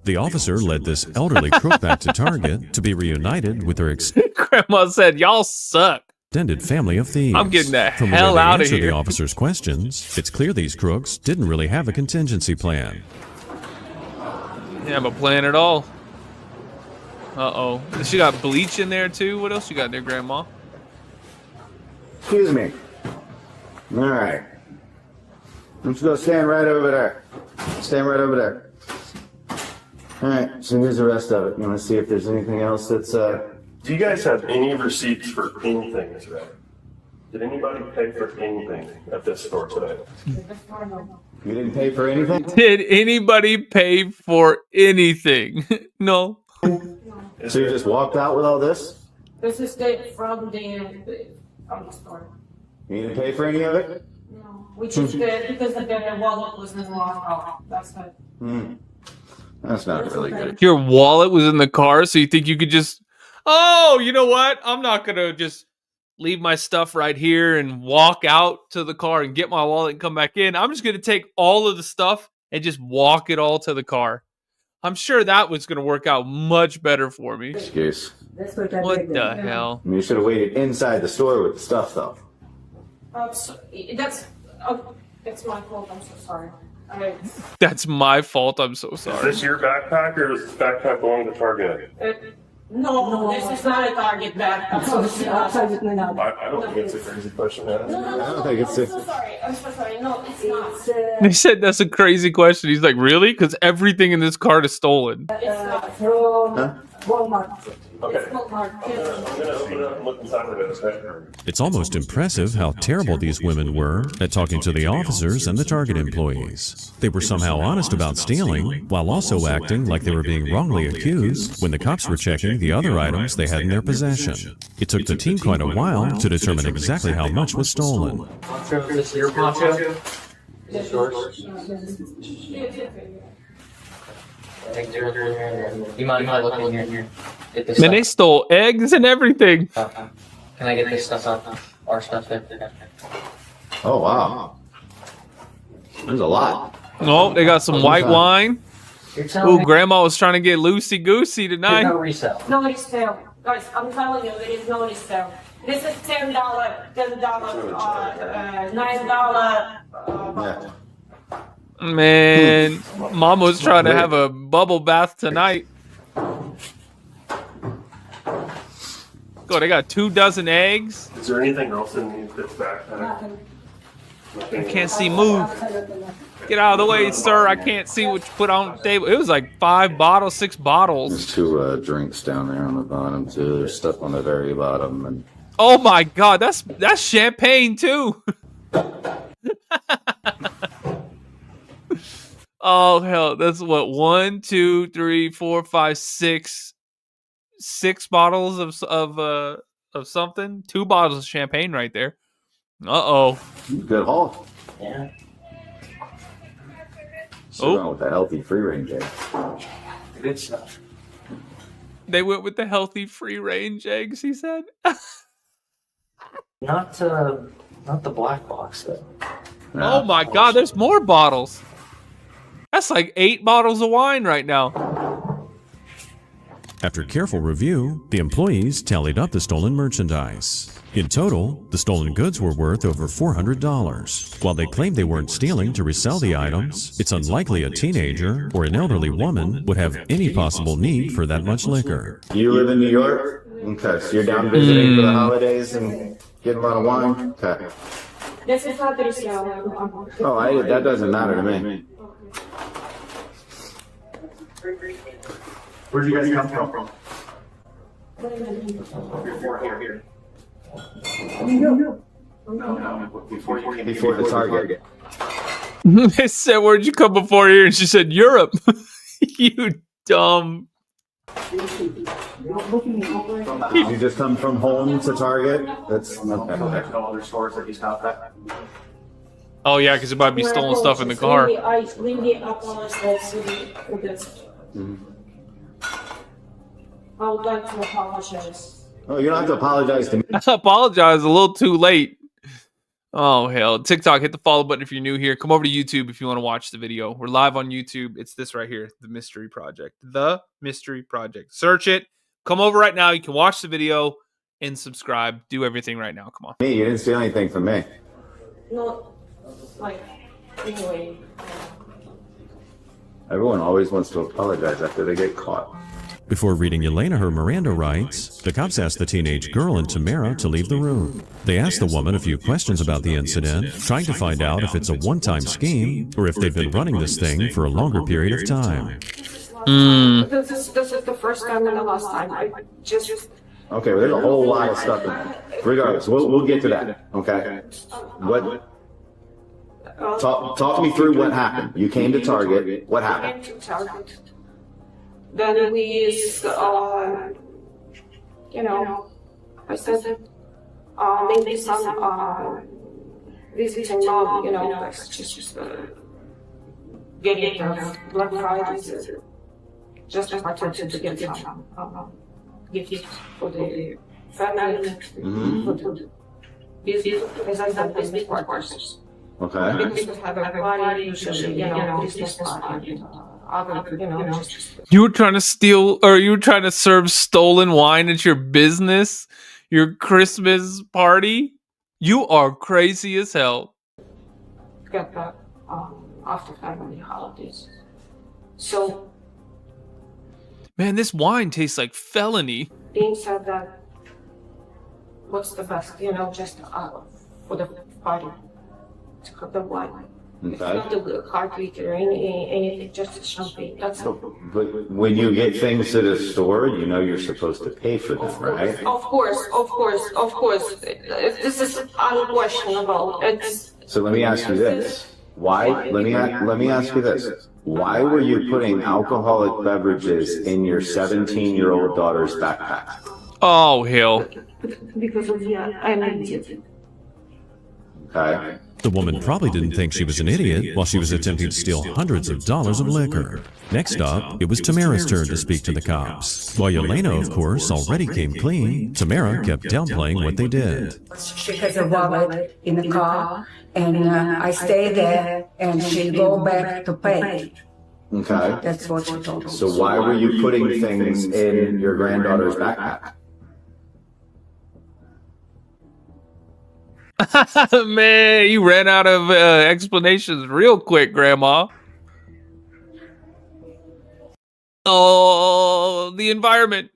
[SPEAKER 6] The officer led this elderly crook back to Target to be reunited with her
[SPEAKER 1] Grandma said, y'all suck.
[SPEAKER 6] extended family of thieves.
[SPEAKER 1] I'm getting the
[SPEAKER 6] From
[SPEAKER 1] hell
[SPEAKER 6] the way they
[SPEAKER 1] out of
[SPEAKER 6] answered
[SPEAKER 1] here.
[SPEAKER 6] the officer's questions, it's clear these crooks didn't really have a contingency plan.
[SPEAKER 1] Yeah, have a plan at all. Uh-oh. She got bleach in there, too? What else you got there, Grandma?
[SPEAKER 3] Excuse me. All right. I'm just gonna stand right over there. Stand right over there. All right, so here's the rest of it. You want to see if there's anything else that's,
[SPEAKER 20] Do you guys have any receipts for anything today? Did anybody pay for anything at this store today?
[SPEAKER 3] You didn't pay for anything?
[SPEAKER 1] Did anybody pay for anything? No.
[SPEAKER 3] So you just walked out with all this?
[SPEAKER 9] This is from the store.
[SPEAKER 3] You didn't pay for any of it?
[SPEAKER 9] No, we just did because the wallet was in the locker. That's it.
[SPEAKER 3] That's not really good.
[SPEAKER 1] Your wallet was in the car, so you think you could just... Oh, you know what? I'm not going to just leave my stuff right here and walk out to the car and get my wallet and come back in. I'm just going to take all of the stuff and just walk it all to the car. I'm sure that was going to work out much better for me.
[SPEAKER 3] Excuse.
[SPEAKER 1] What the hell?
[SPEAKER 3] You should have waited inside the store with the stuff, though.
[SPEAKER 9] That's my fault. I'm so sorry.
[SPEAKER 1] That's my fault. I'm so
[SPEAKER 20] Is
[SPEAKER 1] sorry.
[SPEAKER 20] this your backpack or is this backpack belong to Target?
[SPEAKER 9] No, this is not a Target bag.
[SPEAKER 20] I don't think it's a crazy question to ask.
[SPEAKER 3] I don't think it's...
[SPEAKER 9] I'm so sorry. No, it's not.
[SPEAKER 1] They said that's a crazy question. He's like, really? Because everything in this cart is stolen.
[SPEAKER 9] It's not.
[SPEAKER 10] Walmart.
[SPEAKER 20] Okay. I'm gonna open it up and look inside of it, okay?
[SPEAKER 6] It's almost impressive how terrible these women were at talking to the officers and the Target employees. They were somehow honest about stealing, while also acting like they were being wrongly accused when the cops were checking the other items they had in their possession. It took the team quite a while to determine exactly how much was stolen.
[SPEAKER 18] Poncho, is this your poncho? Is this yours? You mind if I look in here? Get this
[SPEAKER 1] Man, they stole eggs and everything.
[SPEAKER 18] Can I get this stuff out? Our stuff there.
[SPEAKER 3] Oh, wow. There's a lot.
[SPEAKER 1] Oh, they got some white wine. Ooh, Grandma was trying to get loosey-goosey tonight.
[SPEAKER 18] No resale.
[SPEAKER 9] No resale. Guys, I'm telling you, there is no resale. This is $10, $9.
[SPEAKER 3] Yeah.
[SPEAKER 1] Man, Mama was trying to have a bubble bath tonight. Go, they got 24 eggs.
[SPEAKER 20] Is there anything else in this backpack?
[SPEAKER 1] I can't see. Move. Get out of the way, sir. I can't see what you put on the table. It was like 5 bottles, 6 bottles.
[SPEAKER 3] There's 2 drinks down there on the bottom, too. There's stuff on the very bottom. And
[SPEAKER 1] Oh my God, that's champagne too. Oh hell, that's what 1, 2, 3, 4, 5, 6 bottles of something. 2 bottles of champagne right there. Uh-oh.
[SPEAKER 3] good haul.
[SPEAKER 18] Yeah.
[SPEAKER 3] So with a healthy free range egg.
[SPEAKER 18] Good stuff.
[SPEAKER 1] They went with the healthy free range eggs, he said.
[SPEAKER 18] Not the black box though.
[SPEAKER 1] Oh my God, there's more bottles. That's like 8 bottles of wine right now.
[SPEAKER 6] After careful review, the employees tallied up the stolen merchandise. In total, the stolen goods were worth over $400. While they claimed they weren't stealing to resell the items, it's unlikely a teenager or an elderly woman would have any possible need for that much liquor.
[SPEAKER 5] You live in New York? Okay, so you're down visiting for the holidays and getting a lot of wine? Okay. Oh, that doesn't matter to me.
[SPEAKER 12] Where'd you guys come from?
[SPEAKER 5] Before the Target.
[SPEAKER 1] They said, where'd you come before here? And she said, Europe. You dumb.
[SPEAKER 5] You just come from home to Target? That's okay.
[SPEAKER 12] Other stores that you stopped at?
[SPEAKER 1] Oh, yeah, because it might be stolen stuff in the car.
[SPEAKER 19] I really apologize for this. I would like to apologize.
[SPEAKER 5] Oh, you don't have to apologize to me.
[SPEAKER 1] I apologize a little too late. Oh, hell. TikTok, hit the follow button if you're new here. Come over to YouTube if you want to watch the video. We're live on YouTube. It's this right here, The Mystery Project. The Mystery Project. Search it. Come over right now. You can watch the video and subscribe. Do everything right now. Come on.
[SPEAKER 5] Me, you didn't steal anything from me.
[SPEAKER 19] No, like, anyway.
[SPEAKER 5] Everyone always wants to apologize after they get caught.
[SPEAKER 6] Before reading Elena her Miranda rights, the cops asked the teenage girl and Tamara to leave the room. They asked the woman a few questions about the incident, trying to find out if it's a one-time scheme or if they've been running this thing for a longer period of time.
[SPEAKER 19] This is the first time and the last time. I just...
[SPEAKER 5] Okay, well, there's a whole lot of stuff in there. Regardless, we'll get to that, okay? What? Talk me through what happened. You came to Target. What happened?
[SPEAKER 19] Then we used, I said, maybe some, visiting mom, like just getting Black Friday, just wanted to get some gifts for the family, for the business, because I have business partners.
[SPEAKER 5] Okay.
[SPEAKER 19] Because have a party, usually, Christmas party.
[SPEAKER 1] You were trying to steal, or you were trying to serve stolen wine at your business, your Christmas party? You are crazy as hell.
[SPEAKER 19] Get that after family holidays. So,
[SPEAKER 1] man, this wine tastes like felony.
[SPEAKER 19] Being said that, what's the best, just for the party to cook the wine.
[SPEAKER 5] Okay.
[SPEAKER 19] It's not the hard liquor or anything, just champagne. That's all.
[SPEAKER 5] But when you get things at a store, you're supposed to pay for them, right?
[SPEAKER 19] Of course. This is unquestionable.
[SPEAKER 5] So let me ask you this. Why? Let me ask you this. Why were you putting alcoholic beverages in your 17-year-old daughter's backpack?
[SPEAKER 1] Oh, hell.
[SPEAKER 19] Because of I'm an idiot.
[SPEAKER 5] Okay.
[SPEAKER 6] The woman probably didn't think she was an idiot while she was attempting to steal hundreds of dollars of liquor. Next up, it was Tamara's turn to speak to the cops. While Elena, of course, already came clean, Tamara kept downplaying what they did.
[SPEAKER 21] She has a wallet in the car, and I stay there, and she go back to pay.
[SPEAKER 5] Okay.
[SPEAKER 21] That's what she told me.
[SPEAKER 5] So why were you putting things in your granddaughter's backpack?
[SPEAKER 1] Man, you ran out of explanations real quick, Grandma. Oh, the environment.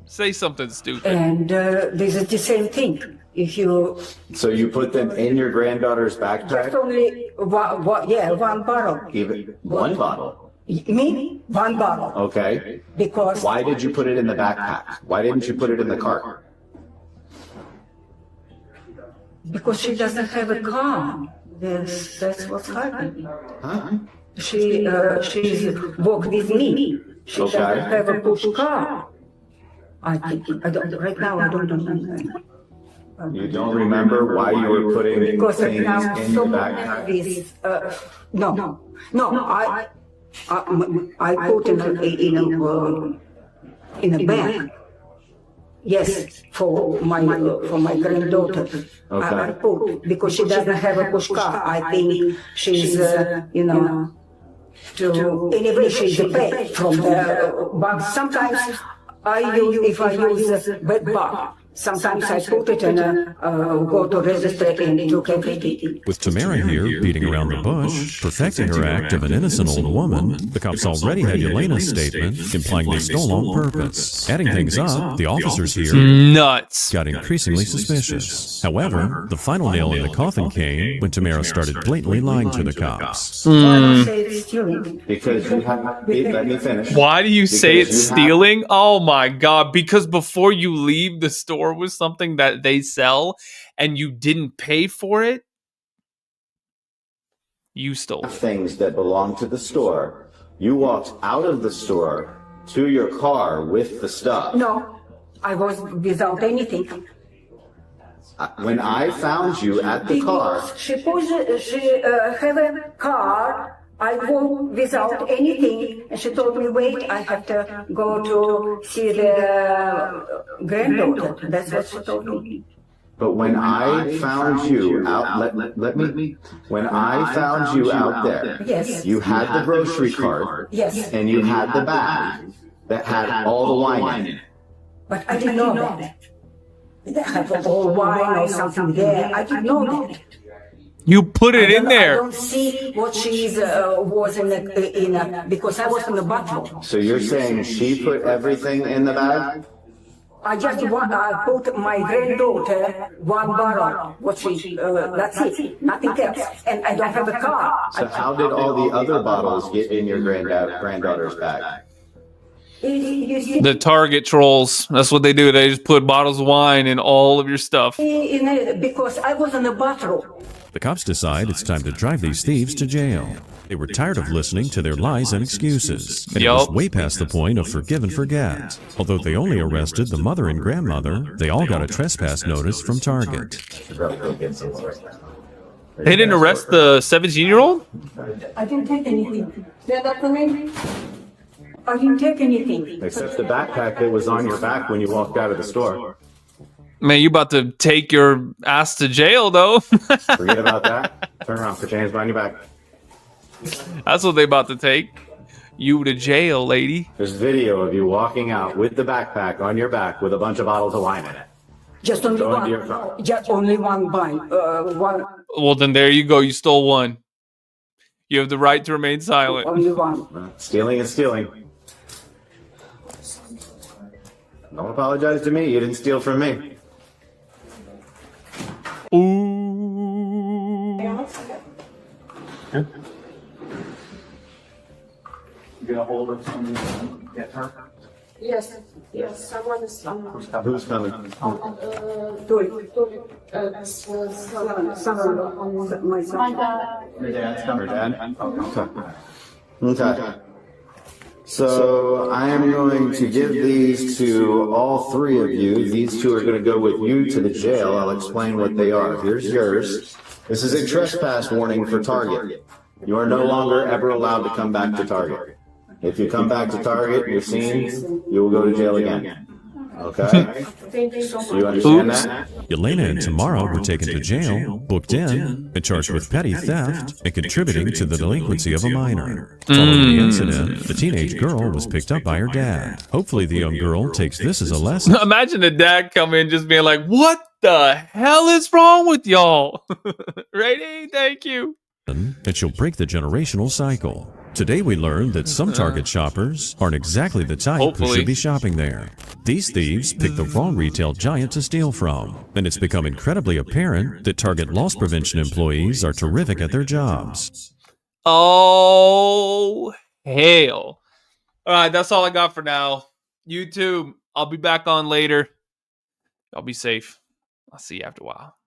[SPEAKER 1] Say something stupid.
[SPEAKER 21] And this is the same thing. If you...
[SPEAKER 5] So you put them in your granddaughter's backpack?
[SPEAKER 21] Just only one bottle.
[SPEAKER 5] Even one bottle?
[SPEAKER 21] Me? One bottle.
[SPEAKER 5] Okay.
[SPEAKER 21] Because...
[SPEAKER 5] Why did you put it in the backpack? Why didn't you put it in the car?
[SPEAKER 21] Because she doesn't have a car. That's what's happening.
[SPEAKER 5] Huh?
[SPEAKER 21] She's walk with me. She doesn't have a push car. I think right now I don't remember.
[SPEAKER 5] You don't remember why you were putting
[SPEAKER 21] because
[SPEAKER 5] things
[SPEAKER 21] now
[SPEAKER 5] in the backpack?
[SPEAKER 21] I put in a bag. Yes, for my granddaughter. I put because she doesn't have a push car. I think she's anyway she's a pet from the bag. Sometimes if I use a bed bag. Sometimes I put it in go to register and took everything.
[SPEAKER 6] With Tamara here beating around the bush, perfecting her act of an innocent old woman, the cops already had Yelena's statement implying they stole on purpose. Adding things up, the officers here got increasingly suspicious. However, the final nail in the coffin came when Tamara started blatantly lying to the cops.
[SPEAKER 5] Because you have, let me finish.
[SPEAKER 1] Why do you say it's stealing? Oh my God, because before you leave the store with something that they sell and you didn't pay for it, you stole it.
[SPEAKER 5] Things that belong to the store. You walked out of the store to your car with the stuff.
[SPEAKER 21] No, I was without anything.
[SPEAKER 5] When I found you at the car,
[SPEAKER 21] She have a car. I walked without anything, and she told me, "Wait, I have to go to see the granddaughter." That's what she told me.
[SPEAKER 5] but when I found you out, when I found you out there,
[SPEAKER 21] Yes.
[SPEAKER 5] you had the grocery cart,
[SPEAKER 21] Yes.
[SPEAKER 5] and you had the bag that had all the wine in it.
[SPEAKER 21] But I didn't know that. They have all wine or something there. I didn't know that.
[SPEAKER 1] You put it in
[SPEAKER 21] I
[SPEAKER 1] there.
[SPEAKER 21] don't see what she was in because I was in the bathroom.
[SPEAKER 5] So you're saying she put everything in the bag?
[SPEAKER 21] I put my granddaughter one barrel. What she? That's it. Nothing else. And I don't have a car.
[SPEAKER 5] So how did all the other bottles get in your granddaughter's bag?
[SPEAKER 1] The Target trolls. That's what they do. They just put bottles of wine in all of your stuff.
[SPEAKER 21] Because I was in the bathroom.
[SPEAKER 6] The cops decide it's time to drive these thieves to jail. They were tired of listening to their lies and excuses, and it was way past the point of forgive and forget. Although they only arrested the mother and grandmother, they all got a trespass notice from Target.
[SPEAKER 1] They didn't arrest the 17-year-old?
[SPEAKER 21] I didn't take anything. Stand up for me. I didn't take anything.
[SPEAKER 5] Except the backpack that was on your back when you walked out of the store.
[SPEAKER 1] Man, you about to take your ass to jail, though.
[SPEAKER 5] Forget about that. Turn around, put your hands behind your back.
[SPEAKER 1] That's what they about to take. You to jail, lady.
[SPEAKER 5] There's video of you walking out with the backpack on your back with a bunch of bottles of wine in it.
[SPEAKER 21] Just only
[SPEAKER 5] Go into
[SPEAKER 21] one.
[SPEAKER 5] your car.
[SPEAKER 21] Just only one wine. One.
[SPEAKER 1] Well, then there you go. You stole one. You have the right to remain silent.
[SPEAKER 21] Only one.
[SPEAKER 5] Stealing is stealing. Don't apologize to me. You didn't steal from me.
[SPEAKER 1] Ooh.
[SPEAKER 12] You gonna hold it and get her?
[SPEAKER 19] Yes, yes, someone is
[SPEAKER 5] Who's coming?
[SPEAKER 21] My son.
[SPEAKER 5] Your dad's coming. Your dad? Okay. So I am going to give these to all three of you. These two are going to go with you to the jail. I'll explain what they are. Here's yours. This is a trespass warning for Target. You are no longer ever allowed to come back to Target. If you come back to Target, you're seen, you will go to jail again. Okay?
[SPEAKER 19] Thank you so much.
[SPEAKER 5] Do you understand that?
[SPEAKER 6] Yelena and Tamara were taken to jail, booked in, and charged with petty theft and contributing to the delinquency of a minor. Following the incident, the teenage girl was picked up by her dad. Hopefully the young girl takes this as a lesson.
[SPEAKER 1] Imagine the dad come in just being like, what the hell is wrong with y'all? Ready? Thank you.
[SPEAKER 6] And she'll break the generational cycle. Today we learned that some Target shoppers aren't exactly the type who should be shopping there. These thieves picked the wrong retail giant to steal from, and it's become incredibly apparent that Target loss prevention employees are terrific at their jobs.
[SPEAKER 1] Oh, hell. All right, that's all I got for now. YouTube, I'll be back on later. Y'all be safe. I'll see you after a while.